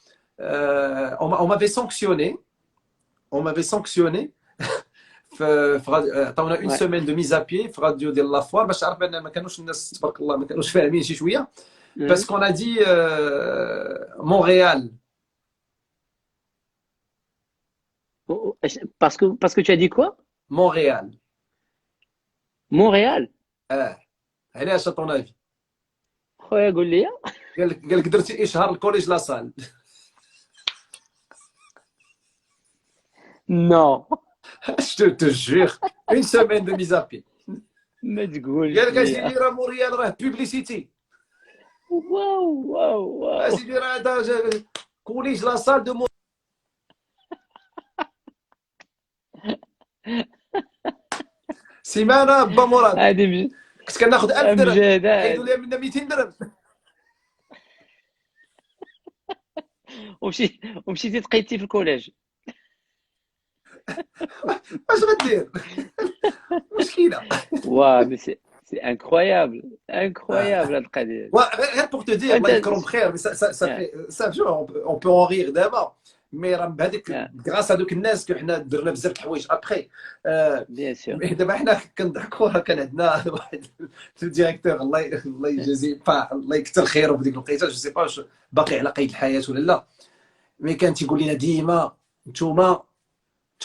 On m'avait sanctionné, عطاونا اون ouais. سيمين دو ميز ا بي في راديو ديال لافوار، باش تعرف بان ما كانوش الناس تبارك الله ما كانوش فاهمين شي شويه. Ouais. باسكو انا دي مونريال. Parce que tu as dit quoi? مونريال. Montréal. علاش طون افي؟ خويا قول لي. قال لك درتي اشهار الكوليج لاصال. Non. Je te jure, une semaine de mise à pied. ما تقولش قال لك اجي لي. لي راه مونريال راه بيبليسيتي، واو واو واو. اجي لي راه هذا كوليج لاصال دو مونريال. سيمانه با مراد هذه كنت كناخذ 1000 درهم، مجهدات. حيدوا لي منا 200 درهم. ومشيتي تقيتي في الكوليج. اش غدير؟ مشكله. واو مي سي انكرويابل انكرويابل هاد القضيه. غير بوغ تو دير الله انت يذكرهم بخير. سا جو اون بو اون ريغ دابا، مي راه بهذيك غراس هذوك الناس حنا درنا بزاف د الحوايج ابخي. بيان سور. مي دابا حنا كنضحكوا، راه كان عندنا واحد الديريكتور الله يجازيه الله يكثر خيره في ديك الوقيته، جو سي با واش باقي على قيد الحياه ولا لا، مي كان تيقول لنا ديما نتوما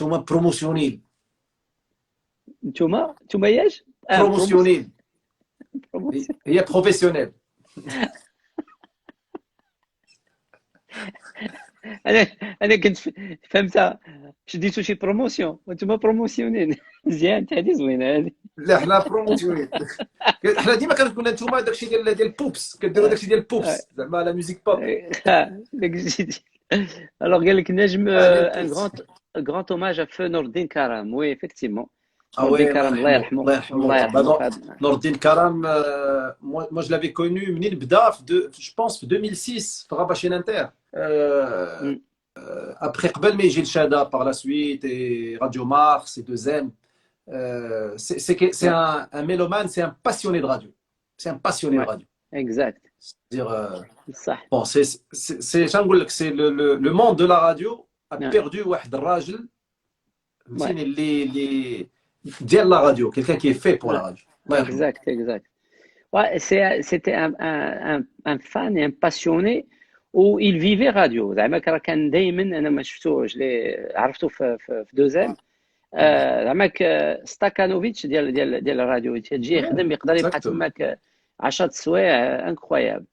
بروموسيونيل. نتوما ياش بروموسيونيل هي بروفيسيونيل. انا انا كنت فهمتها شديتو شي بروموسيون وانتم بروموسيونين. مزيان، هذه زوينه هذه. لا حنا بروموسيونيل. حنا ديما كنقول نتوما داكشي ديال البوبس، كديروا داكشي ديال البوبس زعما لا ميوزيك بوب. داك الشيء. Alors قال لك نجم les un pops. grand hommage à Feu Nordin Karam. Oui, effectivement. Ah نور الدين ouais, Allah كرم الله yarhamou, يرحمه. Allah yarhamou. الله Bah, يرحمه Nordin Karam, moi je l'avais connu, منين بدا je pense, en 2006, في غابة شين Inter. مم. Après, قبل ما يجي الشادا par la suite, et Radio Mars, et 2M. C'est Ouais, un mélomane, c'est un passionné de radio. C'est un passionné de ouais, radio. exact. C'est-à-dire, صح. bon, شنو نقول لك, c'est le monde de la radio a Ouais, perdu واحد الراجل ouais, فهمتيني اللي ديال la radio, quelqu'un qui est fait pour la ouais. radio. الله يرحمه. Exact, exact. Ouais, c'était un fan et un passionné où il vivait radio. زعما كان دايما انا ما شفتوش عرفته في دوزام. زعما ستاكانوفيتش ديال الراديو تجي يخدم يقدر يبقى Exactement. تماك 10 سوايع انكرويابل.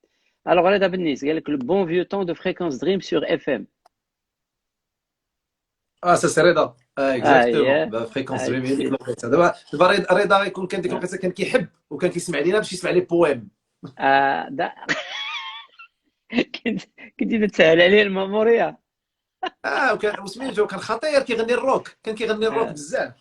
الوغ هذا بالنسبه قال لك لو بون فيو طون دو فريكونس دريم سور اف ام. Ah, ça c'est Reda. Exactement. اي Fréquence اي Dream. دابا Reda يكون كان ديك الوقيته كان كيحب وكان كيسمع لينا باش يسمع لي بويم. كنت تسهل عليه الماموريا. وكان وسميتو كان خطير كيغني الروك، كان كيغني الروك بزاف.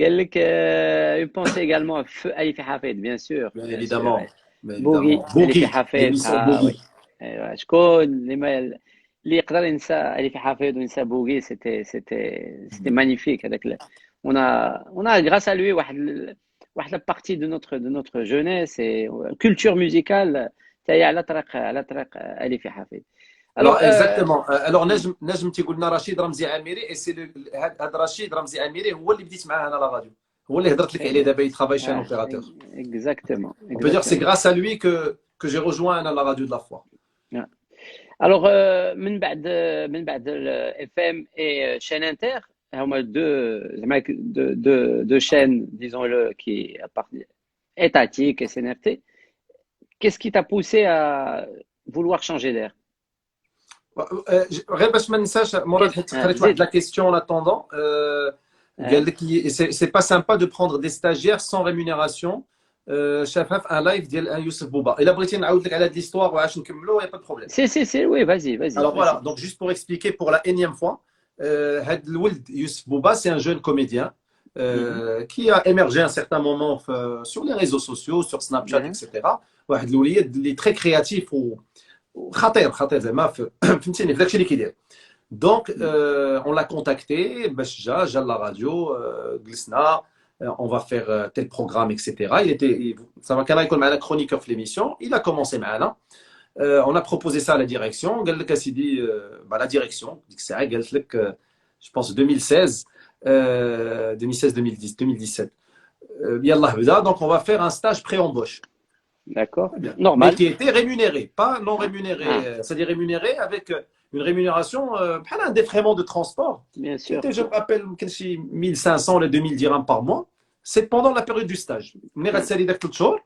قال لك يو بونسي ايغالمون اليفي حفيظ بيان سور. Évidemment. بوغي اليفي حفيظ. وي ايوا شكون اللي يقدر ينسى اليفي حفيظ وينسى بوغي. سيتي مانيفيك هذاك. on a grâce à lui واحد la partie de notre jeunesse et culture musicale تاهي على طريق اليفي حفيظ. Alors exactement. Alors نجم تيقول لنا رشيد رمزي عامري، اي سي هذا رشيد رمزي عامري هو اللي بديت معاه انا لا راديو، هو اللي هضرت لك عليه دابا يترافاي شي اوبيراتور. Exactement. On peut dire que c'est grâce à lui que j'ai rejoint la radio de la foi. Alors من بعد الاف ام اي شين انتر هما deux chaînes, disons-le, qui étatiques et SNRT. Qu'est-ce qui t'a poussé à vouloir changer d'air? غير باش ما ننساش مراد حيت قريت واحد لا كيسيون en attendant. قال لك c'est pas sympa de prendre des stagiaires sans rémunération. شافها في ان لايف ديال يوسف بوبا. الا بغيتي نعاود لك على هاد ليستوار وعاش نكملوا، يا با بروبليم. Si, oui, vas-y. Alors voilà, donc juste pour expliquer pour la énième fois, هاد الولد يوسف بوبا, c'est un jeune comédien qui a émergé à un certain moment sur les réseaux sociaux, sur Snapchat, etc. واحد الوليد اللي très créatif وخطير زعما فهمتيني في داكشي اللي كيدير. Donc on l'a contacté باش جا لا راديو, جلسنا, on va faire tel programme, etc. Ça va كان يكون معنا chroniqueur في l'émission. Il a commencé معنا. On a proposé ça à la direction. قال لك اسيدي la direction ديك الساعه قالت لك je pense 2016 2017 يلاه بدا. Donc on va faire un stage pré-embauche. D'accord, normal. Mais qui était rémunéré, pas non rémunéré. C'est-à-dire rémunéré avec une rémunération بحال un défraiement de transport. Bien sûr. Je me rappelle 1500 ou 2000 dirhams par mois. C'est pendant la période du stage. ملي غتسالي داك 3 شهور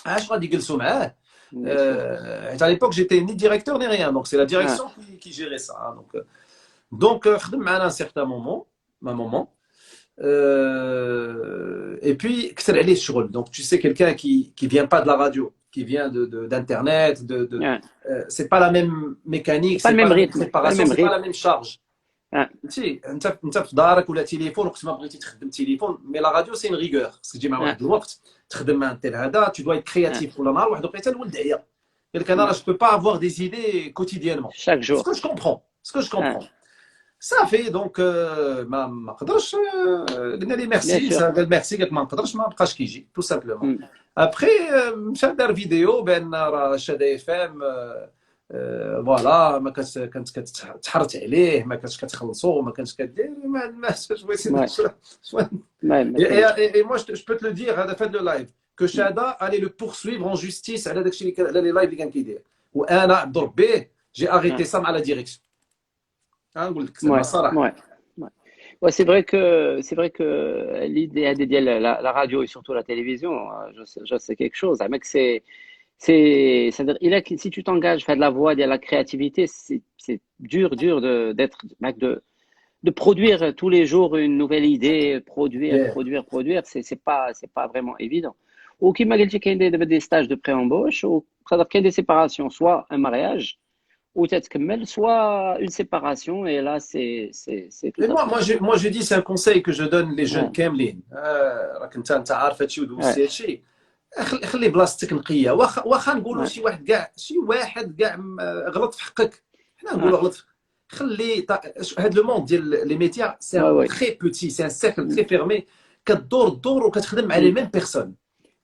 اش غادي يجلسوا معاه. À l'époque, j'étais ni directeur ni rien, donc c'est la direction qui gérait ça. Donc, خدم معنا un certain moment, ma maman. Et puis, كثر عليه الشغل. Donc, tu sais, quelqu'un qui vient pas de la radio, qui vient d'internet, c'est pas la même mécanique, pas le même rythme, c'est pas la même charge. فهمتي انت في دارك ولا تليفون وقت ما بغيتي تخدم تليفون. مي لا راديو سي ريغور، خصك تجي مع واحد الوقت تخدم مع انت هذا. tu dois être créatif. ولا نهار واحد وقيته الولد عيا قال لك انا راه je peux pas avoir des idées quotidiennement. chaque jour. ce que je comprends. Ça fait donc ما قدرش. قلنا لي ميرسي. قال ميرسي قال ما نقدرش ما بقاش كيجي tout simplement. après مشى دار فيديو بان راه شادا اف ام فوالا ما كانت كتحرت عليه, ما كانتش كتخلصوا, ما كانش كدير ما et moi je peux te le dire هذا فهاد لو لايف que Shada allait le poursuivre en justice على داكشي اللي على لي لايف اللي كان كيدير. وانا عبد ربي جي arrêté ça مع لا ديريكسيون. نقول لك الصراحه. Ouais, c'est vrai que l'idée de la radio et surtout la télévision, je sais quelque chose. Mec, c'est-à-dire, si tu t'engages, faire de la voix, de la créativité, c'est dur de produire tous les jours une nouvelle idée, produire, c'est pas vraiment évident. Ou qui m'a dit qu'il y a des stages de pré-embauche, ou ça doit qu'il y a des séparations, soit un mariage, وتتكمل soit une séparation et là c'est tout Et à fait moi, je dis, c'est un conseil que je donne les jeunes ouais كاملين. راك انت عارف هادشي ouais ودوزتي هادشي. خلي بلاصتك نقيه، واخا نقولوا ouais شي واحد كاع غلط في حقك، حنا ouais نقولوا غلط خلي هاد لو موند ديال لي ميديا سي ouais ان ouais تري بوتي، سي ان سيركل Mm, تري فيرمي. كدور وكتخدم مع لي mm, ميم بيرسون،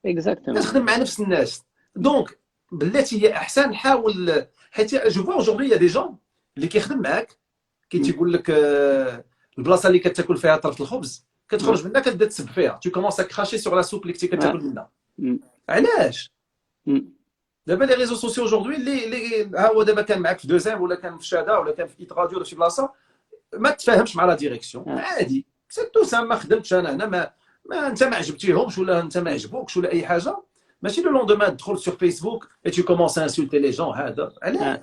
exactement كتخدم مع نفس الناس. دونك بلاتي هي احسن، حاول. حيت جو فوا اجوردي يا دي جون اللي كيخدم معاك Mm, تيقول لك البلاصه اللي كتاكل فيها طرف الخبز ouais كتخرج منها كتبدا تسب فيها، تو كومونس كراشي سور لا سوب اللي كنتي ouais كتاكل منها. Mm, علاش؟ mm, دابا لي ريزو سوسيو اجوردي اللي ها هو دابا كان معاك في دوزام ولا كان في شاده ولا كان في ايت راديو ولا في شي بلاصه ما تفاهمش مع لا ديريكسيون، ouais عادي سي تو سام. ما خدمتش انا هنا، ما انت ما عجبتيهمش ولا انت ما عجبوكش ولا اي حاجه، ماشي لو لوندومان تدخل سور فيسبوك et tu commences à insulter les gens. هذا علاش؟ ouais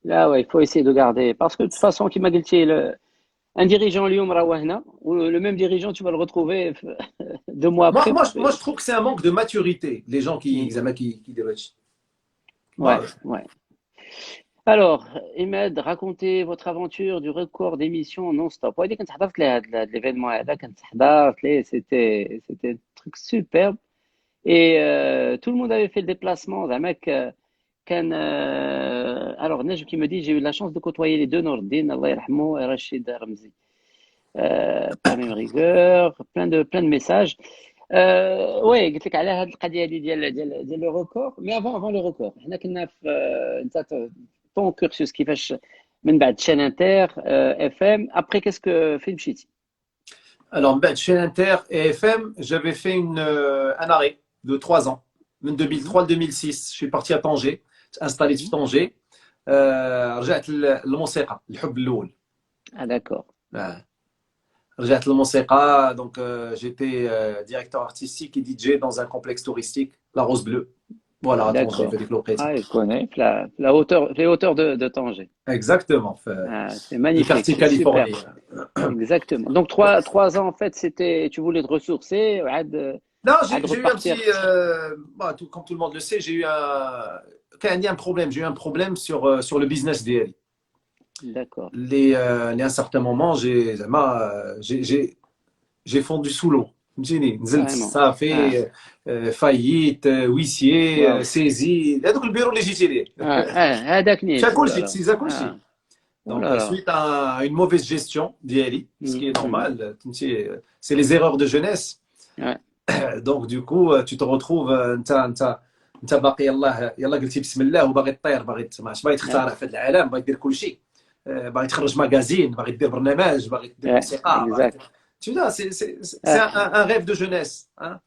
là ouais il faut essayer de garder parce que de toute façon كما قلتي un dirigeant اليوم راه هنا le même dirigeant tu vas le retrouver 2 mois Moi, après moi, moi, je trouve que c'est un manque de maturité, les gens Mm, qui dirigent. ouais Moi, ouais alors Imad racontez votre aventure du record d'émission non-stop وهذه كنت حضرت لهذا l'événement هذا كنت حضرت ليه c'était un truc superbe et tout le monde avait fait le déplacement زعما كان alors Neige qui me dit j'ai eu la chance de côtoyer les deux Nordine Allah يرحمه et Rachid Ramzi par la même rigueur plein de messages ouais قلت لك على هذه القضيه هذه ديال لو ريكورد مي افون لو ريكورد حنا كنا في انت طون كورسوس كيفاش من بعد شان انتر اف ام ابري كاسكو فين مشيتي alors, ben, chez Inter et FM, j'avais fait un arrêt de 3 ans, de Mhm. 2003 à 2006. Je suis parti à Tanger, installé في Mhm. طنجة. رجعت للموسيقى، الحب الأول. Ah d'accord رجعت للموسيقى. Donc, j'étais directeur artistique et DJ dans un complexe touristique, la Rose Bleue. Voilà, à Tanger, d'accord في ديك الوقيته. ah je connais la hauteur les hauteurs de Tanger Exactement, ah, c'est le magnifique quartier c'est super californien. exactement donc trois ans en fait c'était tu voulais te ressourcer Non, عاد j'ai eu un petit. repartir Comme tout le monde le sait, j'ai eu quand il y a un problème. J'ai eu un problème sur le business d'IRI. d'accord À un certain moment, j'ai fondu sous l'eau. فهمتيني؟ نزلت carrément ah صافي. فاييت، huissier، واو سيزي، هذوك البيرو اللي جيتي ليه. هذاك مشى نيت ولا كلشي، لا تسيزا كلشي. اه Donc, ولا لا suite à une mauvaise gestion d'IRI, ce qui est normal, c'est les erreurs de jeunesse. ouais Donc du coup tu te retrouves انت باقي يلا قلتي بسم الله وباغي تطير، باغي باغي ouais تخترع في هذا العالم، باغي دير كل شيء، باغي تخرج ماغازين، باغي دير برنامج، باغي دير ouais موسيقى، exact tu vois, c'est ah un rêve de jeunesse, hein.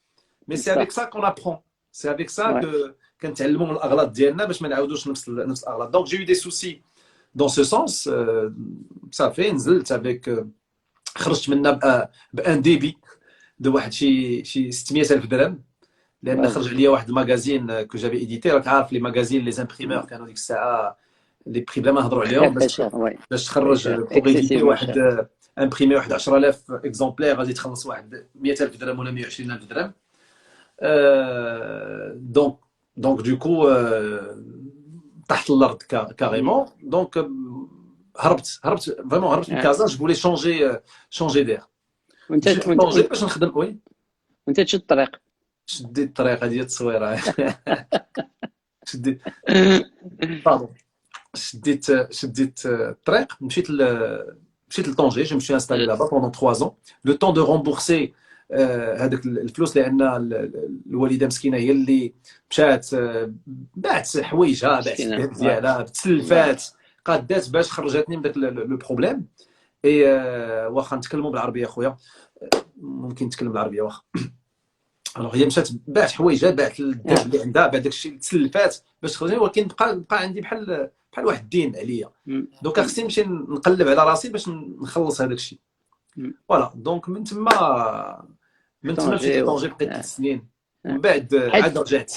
Mais c'est avec صح ça qu'on apprend, c'est avec ça ouais que كنتعلموا من الاغلاط ديالنا باش ما نعاودوش نفس الاغلاط. Donc j'ai eu des soucis dans ce sens. Ça fait نزلت avec خرجت منا بان ديبي de واحد شي 600,000 درهم، لان واو خرج عليا واحد الماغازين كو جافي ايديتي. راك عارف لي ماغازين لي زامبريمور كانوا ديك الساعه لي بري بلا ما نهضروا très عليهم، très cher ouais باش très تخرج cher بوغ ايديتي excessivement cher واحد امبريمي واحد 10,000 اكزومبلير غادي تخلص واحد 100,000 درهم ولا 120,000 درهم. دونك دو كو تحت الارض كاريمون. دونك هربت فريمون، هربت من ouais كازا. جو فولي شونجي دير. وانت مشيت وانت لطنجة باش نخدم. وي وانت تشد الطريق شديت الطريقه ديال التصويره. شديت باردون شديت الطريق. مشيت لطنجة. جو مشي انستالي لابا بوندون 3 ans لو طون دو رومبورسي هذاك الفلوس، لان الوالده مسكينه هي اللي مشات باعت حوايجها، باعت مسكينة الذهب ouais ديالها، ouais تسلفات، قادات باش خرجتني من داك لو بروبليم. اي واخا نتكلموا بالعربيه خويا، ممكن نتكلم بالعربيه واخا. الوغ هي مشات باعت حوايجها، باعت الذهب اللي عندها، باعت داكشي اللي تسلفات باش تخرجني، ولكن بقى عندي بحال واحد الدين عليا. دونك خصني نمشي نقلب على راسي باش نخلص هذاك الشيء. فوالا دونك من تما مشيت طنجة لطنجة، بقيت 3 سنين، ومن بعد حيت عاد رجعت.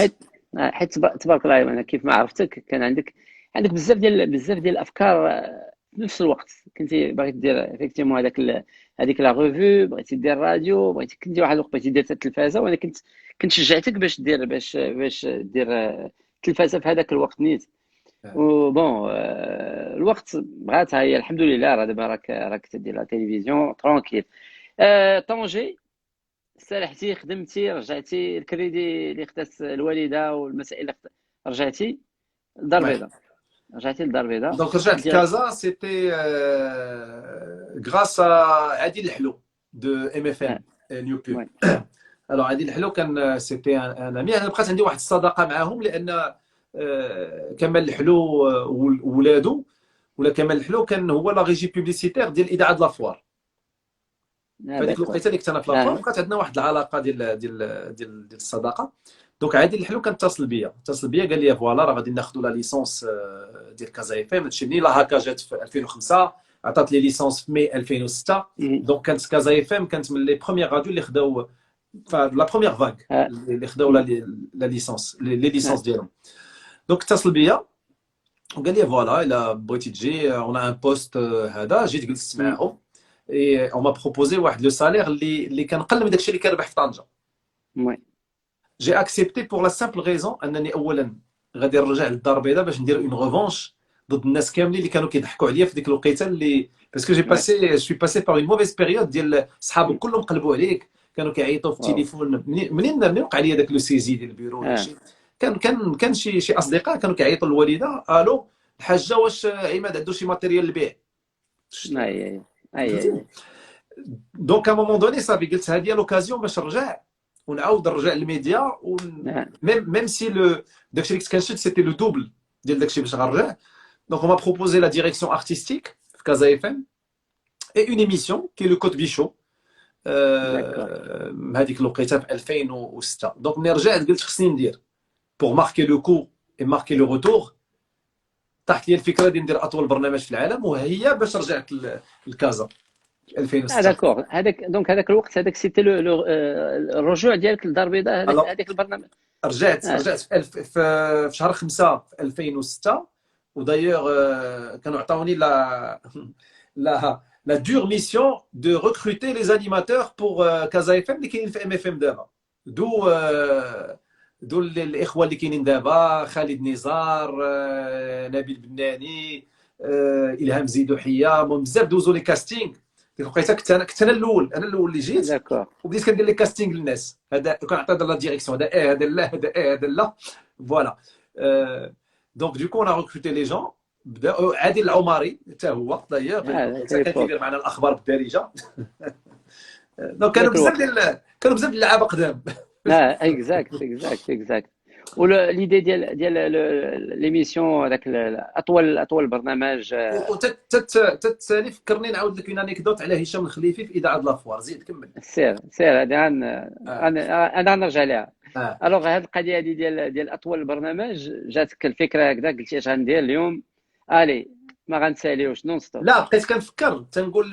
حيت تبارك الله انا كيف ما عرفتك كان عندك بزاف ديال الافكار في نفس الوقت كنتي باغي دير افيكتيمون هذيك لا ريفو بغيتي دير راديو كنتي واحد الوقت بغيتي دير التلفازه وانا كنت شجعتك باش دير التلفازه في هذاك الوقت نيت وبون الوقت بغاتها هي الحمد لله، راه دابا راك تدير لا تلفزيون ترونكيل. طونجي سالحتي، خدمتي، رجعتي الكريدي اللي خدات الوالده والمسائل اللي رجعتي للدار Ouais. البيضاء. رجعتي للدار البيضاء Donc, Rajat دير. Kaza, c'était grâce à Adil Hello de اه MFM New Pub. وي Alors, Adil Hello, c'était un ami. أنا بقيت عندي واحد الصداقة معاهم لأن كمال الحلو وولادو، ولا كمال الحلو كان هو لا ريجي بوبليسيتير ديال الإذاعة د لافوار. فهذيك داكور. الوقيته اللي كنت انا في لافوار اه بقات عندنا واحد العلاقه ديال الصداقه. دونك عادل الحلو كان اتصل بيا قال لي فوالا راه غادي ناخذوا لا ليسونس ديال كازا اف ام. هادشي منين لا هاكا جات في 2005، عطات لي ليسونس في مي 2006. دونك كانت كازا اف ام كانت من لي بروميير راديو اللي خداو لا بروميير فاغ اه اللي خداو لا ليسونس لي ليسونس ديالهم. دونك اتصل بيا وقال لي فوالا الا بغيتي تجي اون ان بوست هذا. جيت جلست معاهم اي اون ما بروبوزي واحد لو سالير اللي كان قل من داكشي اللي كنربح في طنجه. وي جي اكسبتي بور لا سامبل ريزون انني اولا غادي نرجع للدار البيضاء باش ندير اون ريفونش ضد الناس كاملين اللي كانوا كيضحكوا عليا في ديك الوقيته، اللي باسكو جي باسي سوي باسي بار اون موفيز بيريود ديال صحابك كلهم قلبوا عليك، كانوا كيعيطوا في واو التليفون. منين وقع لي داك لو سيزي ديال البيرو اه داكشي. كان شي اصدقاء كانوا كيعيطوا للوالده الو الحاجه واش عماد عنده شي ماتيريال للبيع. اي اي فهمتي. اي دونك ا مومون دوني صافي قلت هذه لوكازيون باش نرجع ونعاود نرجع للميديا اه ميم سي لو داكشي اللي كنت كنشد سيتي لو دوبل ديال داكشي باش غنرجع. دونك on m'a proposé la direction artistique في كازا اف ام et une émission qui est le Code Bichot داكور. هذيك الوقيته في 2006. دونك ملي رجعت قلت خصني ندير pour marquer le coup et marquer le retour. طاحت لي الفكره ديال ندير اطول برنامج في العالم، وهي باش رجعت لكازا في اه 2006. داكور. هذاك دونك هذاك الوقت هذاك سيتي الرجوع ديالك للدار البيضاء، Alors, هذاك البرنامج. رجعت اه في شهر 5 في 2006. ودايوغ كانوا عطاوني la dure mission de recruter les animateurs pour Casa FM اللي كاينين في ام اف ام دابا. دو الاخوه اللي كاينين دابا خالد نزار، نبيل بناني، الهام زيدوحيه، بزاف دوزو لي كاستينغ. ديك الوقيته كنت انا الاول اللي جيت داكور. وبديت كندير لي كاستينغ للناس. هذا كنعطي لا ديريكسيون، هذا هذا لا، هذا هذا لا. فوالا. دونك دو كو انا ريكروتي لي جون. بدا عادل العمري حتى هو دايوغ كان كيدير معنا الاخبار بالدارجه. دونك كانوا بزاف ديال اللعابه قدام. اه اكزاكت. وليدي ديال ليميسيون هذاك اطول برنامج. وتتسالي فكرني نعاود لك اون انيكدوت على هشام الخليفي في اذاعه لافوار. زيد كمل. سير هذه انا نرجع لها. آه. الوغ هذه القضيه هذه ديال اطول برنامج جاتك الفكره هكذا، قلتي اش غندير اليوم؟ الي ما غنساليوش نون ستوب. لا بقيت كنفكر تنقول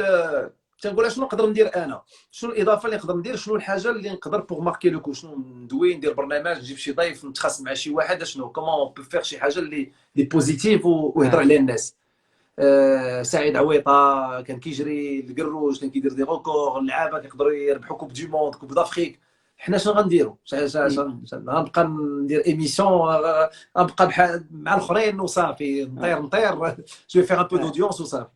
شنو نقدر ندير انا، شنو الاضافه اللي نقدر ندير، شنو الحاجه اللي نقدر بوغ ماركي لو كو، شنو ندوي ندير برنامج نجيب شي ضيف نتخاصم مع شي واحد، شنو كومون بو فير شي حاجه اللي بوزيتيف ويهضر عليها الناس. سعيد عويطه كان كيجري القروج، كان كيدير دي ريكور، اللعابه كيقدروا يربحوا كوب دو موند، كوب دافريك. حنا شنو غنديروا؟ غنبقى ندير ايميسيون غنبقى بحال مع الاخرين وصافي نطير جو فيغ ان بو دوديونس وصافي.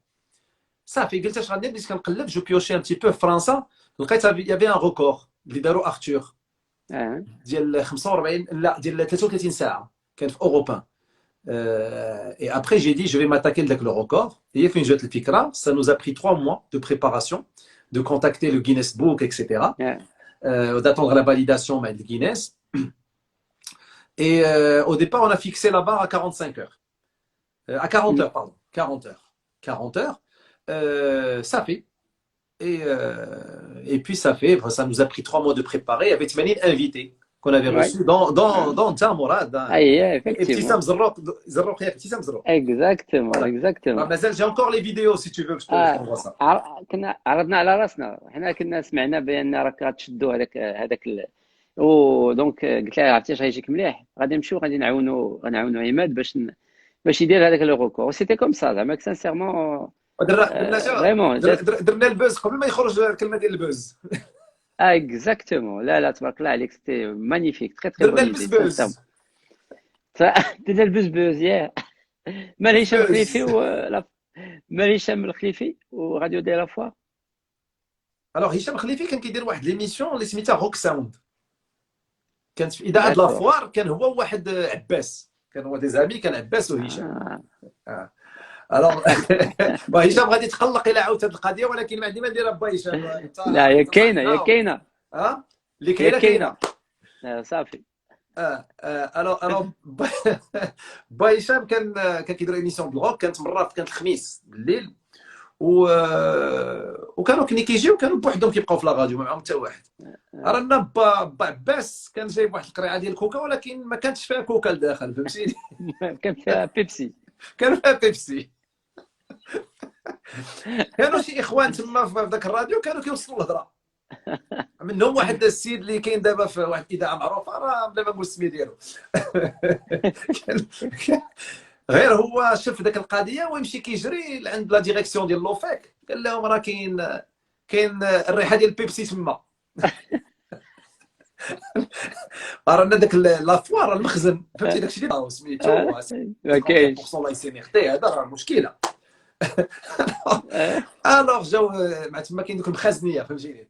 صافي قلت اش غندير؟ بديت كنقلب جو بيوشي ان تي بو في فرنسا، لقيت يافي ان ريكور اللي داروا ارتور ديال 45 لا ديال 33 ساعه كان في اوروبا. Et après j'ai dit je vais m'attaquer de le record. Et fin جات الفكره. Ça nous a pris 3 mois de préparation, de contacter le Guinness Book, etc. D'attendre la validation de Guinness. Et au départ on a fixé la barre à 45 heures. À 40 heures, pardon. 40 heures. Ça fait. Et puis ça nous a pris 3 mois de préparer. Il y avait 80 invités qu'on avait reçus dans Tamorad. Eptissam Zarrouk, Eptissam Zarrouk. Exactement. J'ai encore les vidéos si tu veux que je te envoie ça. كنا عرضنا على راسنا، حنا كنا سمعنا بان راك غتشدوا هذاك ودونك قلت لها عرفتي اش غيجيك مليح، غادي نمشيو غادي نعاونوا عماد باش يدير هذاك لو ريكور. سيتي كوم سا زعما سانسيرمون. درنا البوز قبل ما يخرج الكلمه ديال البوز. اكزاكتومون. لا تبارك الله عليك، سيتي مانيفيك، تري درنا البوز. درنا البوز ياه. مال هشام الخليفي فوز. مال هشام الخليفي وراديو دي لا فوا. الوغ هشام خليفي كان كيدير واحد ليميسيون اللي سميتها روك ساوند، كانت في اذاعه داكور. لافوار، كان هو واحد عباس، كان هو دي زامي، كان عباس وهشام. آه. الوغ هشام غادي يتقلق الى عاود هذه القضيه، ولكن ما عندي ما ندير با هشام. انت لا هي كاينه هي صاحبنا كاينه اللي هي كاينه كاينه. كاينه. صافي. الوغ با هشام كان كيدير ايميسيون بالغوك، كانت مرات كانت الخميس بالليل، وكانوا كي كيجيو كانوا بوحدهم كيبقاو في لا راديو ما معاهم حتى واحد. رانا با عباس كان جايب واحد القريعه ديال الكوكا، ولكن ما كانتش فيها كوكا لداخل، فهمتيني؟ كان فيها بيبسي. كان فيها بيبسي. كانوا شي اخوان تما في ذاك الراديو كانوا كيوصلوا الهضره، منهم واحد السيد اللي كاين دابا في واحد الاذاعه معروفه، راه بلا ما نقول السميه ديالو. غير هو شاف ذاك القضيه ويمشي كيجري عند لا ديريكسيون ديال لوفيك، قال لهم راه كاين الريحه ديال بيبسي تما. رانا داك لافوار المخزن، فهمتي داكشي اللي سميتو ما كاينش. 100% لا سينيغتي، هذا راه مشكله. الوغ جاو مع تما كاين دوك المخازنيه، فهمتيني؟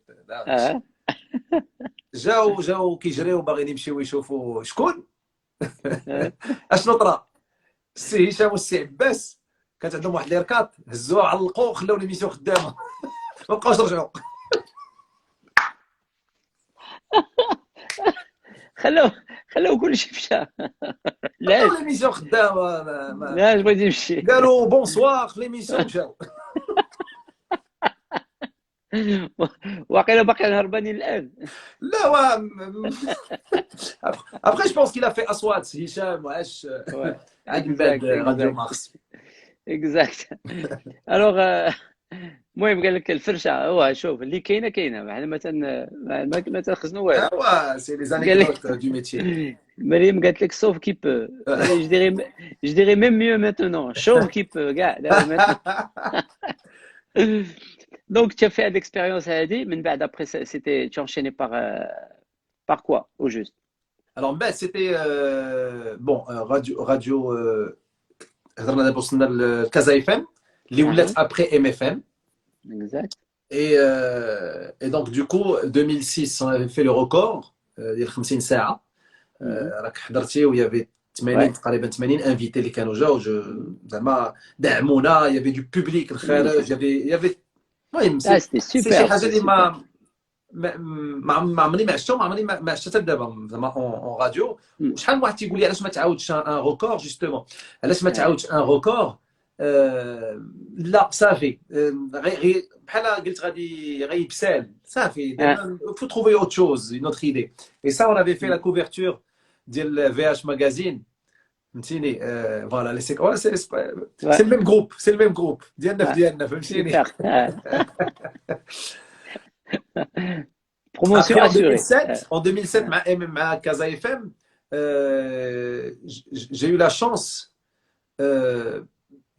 جاو كيجريو باغيين يمشيو يشوفوا شكون. اشنو طرا؟ السي هشام والسي عباس كانت عندهم واحد ليركات، هزوها علقوا خلاو ليميسيون خدامه، ما بقاوش رجعوا. خلاو كلشي مشى. خلاو لاش ليميسيون خدامه، لاش بغيت يمشي. قالوا بونسوار في ليميسيون مشاو. واقيلا باقي هربانين الان. لا ابخي جو بونس كيلا في اصوات هشام وعاش عاد من بعد راديو مارس. اكزاكت. الوغ المهم قال لك الفرشه، هو شوف اللي كاينه ما تنخزنوا والو. ايوا سي لي زانيكدوت دو ميتيي. مريم قالت لك سوف كي بو. جو ديري ميم ميو ماتونون شوف كي بو كاع. Donc, tu as fait l'expérience à AD, mais après, c'était, tu enchaînais par quoi, au juste? Alors, ben, c'était bon, radio, هضرنا دابا وصلنا لكازا اف ام اللي ولات après MFM. Exact. Et donc, du coup, 2006, on avait fait le record ديال 50 ساعة. راك حضرتي ويافي 80 تقريبا 80 انفيتي اللي كانوا جاو زعما دعمونا، يافي دو بوبليك الخارج، يافي المهم سيتي سوبر. شي حاجه اللي ما عمري ما عشتها، ما عمري ما عشتها حتى دابا زعما اون راديو. وشحال من واحد تيقول لي علاش ما تعاودش ان روكور، جوستومون علاش ما تعاودش ان روكور. لا صافي، غير بحال قلت غادي غيبسال صافي، فو تروفي اوت شوز اون اوتر ايدي. اي سا اون افي في لا كوفرتور ديال في اش ماغازين، فهمتيني؟ فوالا لي سي سي الميم جروب ديالنا فهمتيني؟ Promotion assurée. En 2007 مع كازا اف ام j'ai eu la chance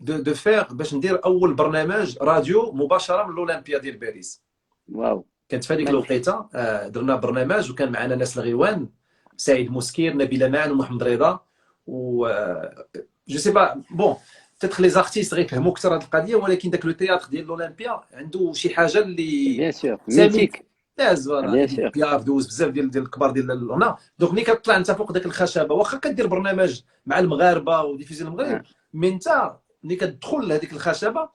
de faire باش ندير اول برنامج راديو مباشره من الاولمبيا ديال باريس. واو. كانت في هذيك الوقيته درنا برنامج وكان معنا ناس الغيوان، سعيد مسكير، نبيله معن ومحمد رضا، و جو سي با بون تيتخ لي زارتيست غيفهموا اكثر هذه القضيه، ولكن داك لو تياتر ديال الاولمبيا عنده شي حاجه اللي بيان سور ميتيك. فوالا بيار دوز بزاف ديال الكبار ديال هنا. دونك ملي كتطلع انت فوق داك الخشبه، واخا كدير برنامج مع المغاربه وديفيزي المغرب، مي انت ملي كتدخل لهذيك الخشبه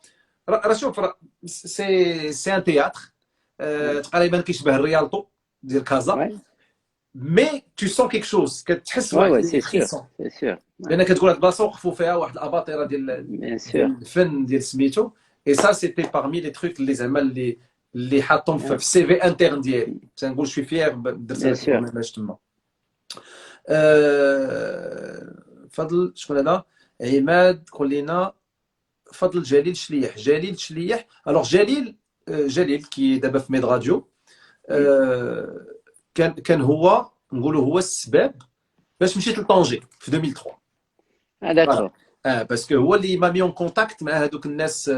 راه شوف سي ان تياتر تقريبا كيشبه الريالتو ديال كازا، مي تو سون كيك شوز، كتحس واحد الفريسون، لان كتقول هاد البلاصه وقفوا فيها واحد الاباطره ديال الفن ديال سميتو. اي سا سيتي باغمي لي تروك اللي زعما اللي حاطهم في السي في انترن ديالي، تنقول شوي فيير درت هذا البرنامج تما. فضل شكون هذا؟ عماد قول لنا فضل جليل شليح. جليل شليح، الوغ جليل كي دابا في ميد راديو، كان هو نقولوا هو السبب باش مشيت لطنجي في 2003. داكور. باسكو هو اللي ما ميون كونتاكت مع هذوك الناس،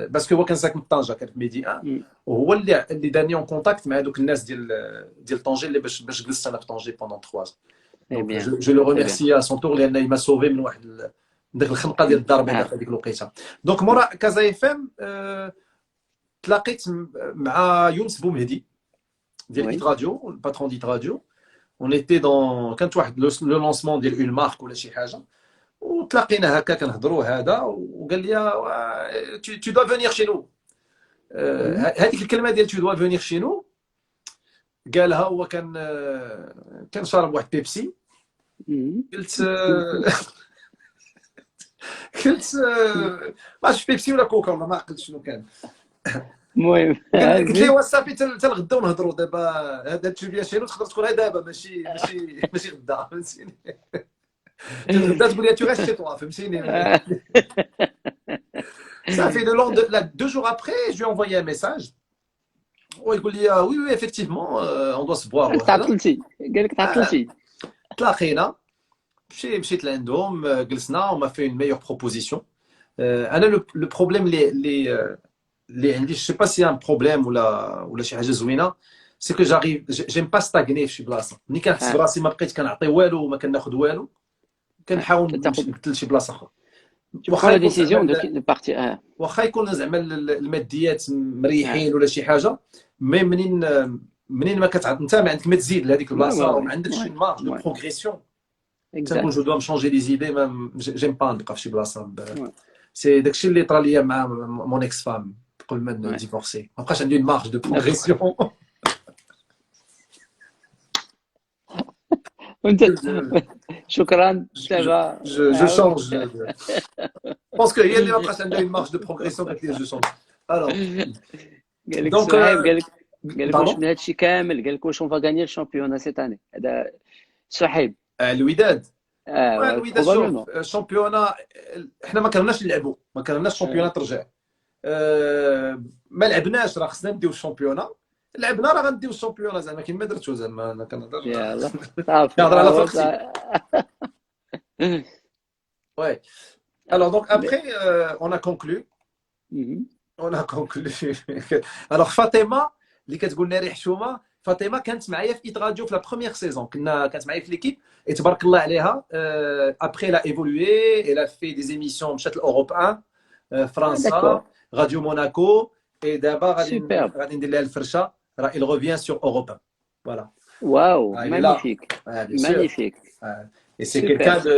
باسكو هو كان ساكن في طنجه، كان في ميدي ان، وهو اللي داني اون كونتاكت مع هذوك الناس ديال طنجه اللي باش جلست انا في طنجه بوندون 3 ans. جو لو ريميرسي ا سون تور لان il m'a sauvé من واحد ديك الخنقه ديال الدار البيضاء في هذيك الوقيته. دونك مورا كازا اف ام تلاقيت مع يونس بومهدي ديال ايت راديو، الباترون ديت راديو. اون ايتي دون كانت واحد لو لونسمون ديال اون مارك ولا شي حاجه، وتلاقينا هكا كنهضروا هذا، وقال لي tu dois venir chez nous. هذيك الكلمه ديال tu dois venir chez nous قالها هو كان شارب واحد بيبسي. قلت قلت ما عرفتش بيبسي ولا كوكا ولا ما عقلت شنو كان. المهم قلت لي صافي حتى الغدا ونهضروا دابا. هذا تشوفيا شي تقدر تقولها دابا ماشي غدا، فهمتيني. الغدا تقول لي tu restes chez toi، فهمتيني. صافي دو جور ابري جو envoyé un message ويقول لي وي وي effectivement on doit se voir. تعطلتي، قال لك تعطلتي. تلاقينا، مشيت لعندهم، جلسنا وما في une meilleure proposition. انا لو بروبليم اللي عندي، je sais pas s'il y a un problème ولا شي حاجه زوينه، سي كو جاريف جيم با ستاغني في شي بلاصه. ملي كنحس براسي ما بقيت كنعطي والو وما كناخذ والو، كنحاول نبدل شي بلاصه اخرى. واخا ديسيزيون دو بارتي واخا يكون زعما الماديات مريحين ولا شي حاجه، مي منين ما كتعطي انت ما عندك ما تزيد لهذيك البلاصه وما عندكش اون مارج دو بروغريسيون. تنقول جو دو شونجي لي زيدي، جيم با نبقى في شي بلاصه. سي داكشي اللي طرا ليا مع مون اكس فام قبل ما نديفورسي، ما بقاش عندي اون مارج دو بروغريسيون. وانت شكرا دابا جو شونج. باسكو هي اللي ما بقاش عندها اون مارج دو بروغريسيون، قالت لي جو شونج. الوغ قال لك صعيب، قال لك واش من هادشي كامل، قال لك واش اون فا غاني الشامبيون سيت اني. هذا صعيب. الوداد شوف الشامبيونا احنا ما كرهناش نلعبوا، ما كرهناش الشامبيونا ترجع. ما لعبناش، راه خصنا نديو الشامبيونا. لعبنا راه غنديو الشامبيونا، زعما كيما درتو. زعما انا كنهضر يلاه صافي كنهضر على فرقتي. وي الوغ دونك ابخي اون ا كونكلو. الوغ فاطمه اللي كتقول لنا ريح حشومه، فاطمه كانت معايا في ايت راديو في لا بروميير سيزون، كانت معايا في ليكيب تبارك الله عليها. ابخي لا ايفولوي، الا في دي زيميسيون، مشات لاوروب 1 فرنسا، راديو موناكو، اي دابا غادي ندير لها الفرشه، راه il revient sur Europe 1. Voilà. Waouh, magnifique. Magnifique. Et c'est quelqu'un de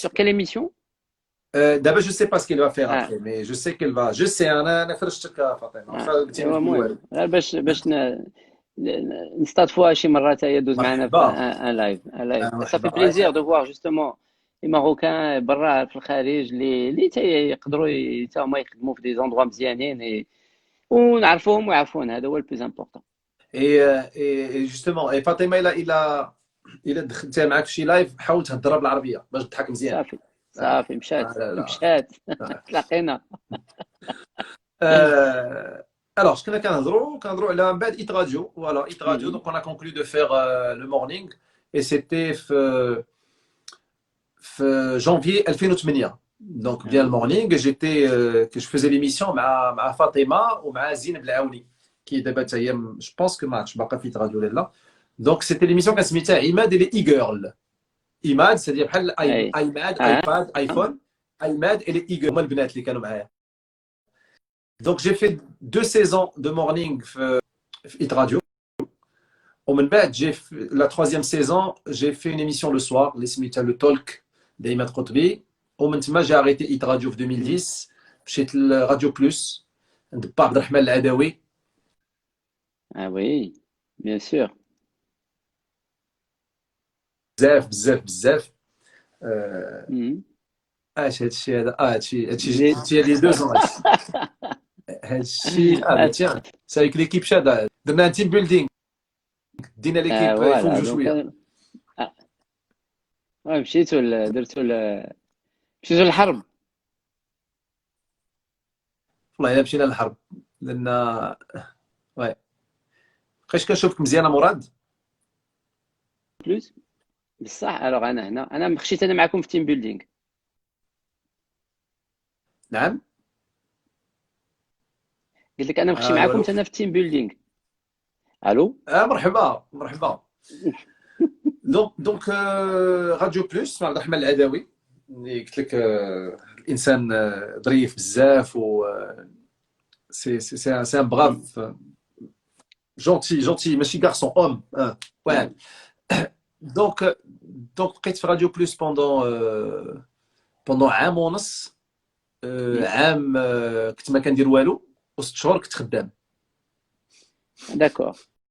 sur quelle émission? D'abord je sais pas ce qu'elle va faire après, mais je sais qu'elle va. Je sais انا فرشتك فاطمه. باش نستضفوها شي مرات هي دوز معنا في ان لايف. Ça fait plaisir de voir justement les Marocains برا في الخارج اللي يقدروا حتى هما يخدموا في دي زوندوا مزيانين ونعرفوهم ويعرفونا. هذا هو البلوز امبورطون. اي جوستومون فاطمه الا دخلتي معاك في شي لايف حاول تهضر بالعربيه باش تضحك مزيان. صافي مشات تلاقينا. Alors, ce qu'on a كنهضروا على من بعد ايت راديو. Voilà, ايت راديو. Donc on a conclu de faire le morning et c'était في janvier 2008. Donc bien le morning, que je faisais l'émission مع فاطمه ومع زينب العاوني كي دابا حتى هي je pense que ما عرفتش باقا في راديو ولا لا. Donc c'était l'émission كان سميتها عماد et les e-girl. عماد c'est-à-dire بحال ايماد ايباد ايفون، عماد et les e-girl هما البنات اللي كانوا معايا. Donc j'ai fait 2 saisons de morning في Hit Radio. ومن بعد la 3e saison j'ai fait une émission le soir اللي سميتها le talk d'Aimad Qotbi. ومن تما j'ai arrêté Hit Radio في 2010 مشيت لراديو بلس عند با عبد الرحمن العدوي. Ah oui, bien sûr. بزاف. اش هادشي هذا هادشي ديال 2 زون. هادشي تيان سايك ليكيب شاده درنا تيم بيلدينغ دينا ليكيب يفوجوا شويه. مشيتوا للحرب. والله الا مشينا للحرب لان وي بقيتش كنشوفك مزيانه مراد بلوس بصح. الوغ انا مشيت انا معكم في تيم بيلدينغ. نعم قلت لك انا مخشي معكم انا في تيم بيلدينغ. الو مرحبا. دونك راديو بلس مع عبد الرحمن العدوي اللي قلت لك الانسان ظريف بزاف و سي ان براف جونتي ماشي غارسون اوم واعر. دونك بقيت في راديو بلوس بوندون عام ونص. عام كنت ما كندير والو، و6 شهور كنت خدام. D'accord.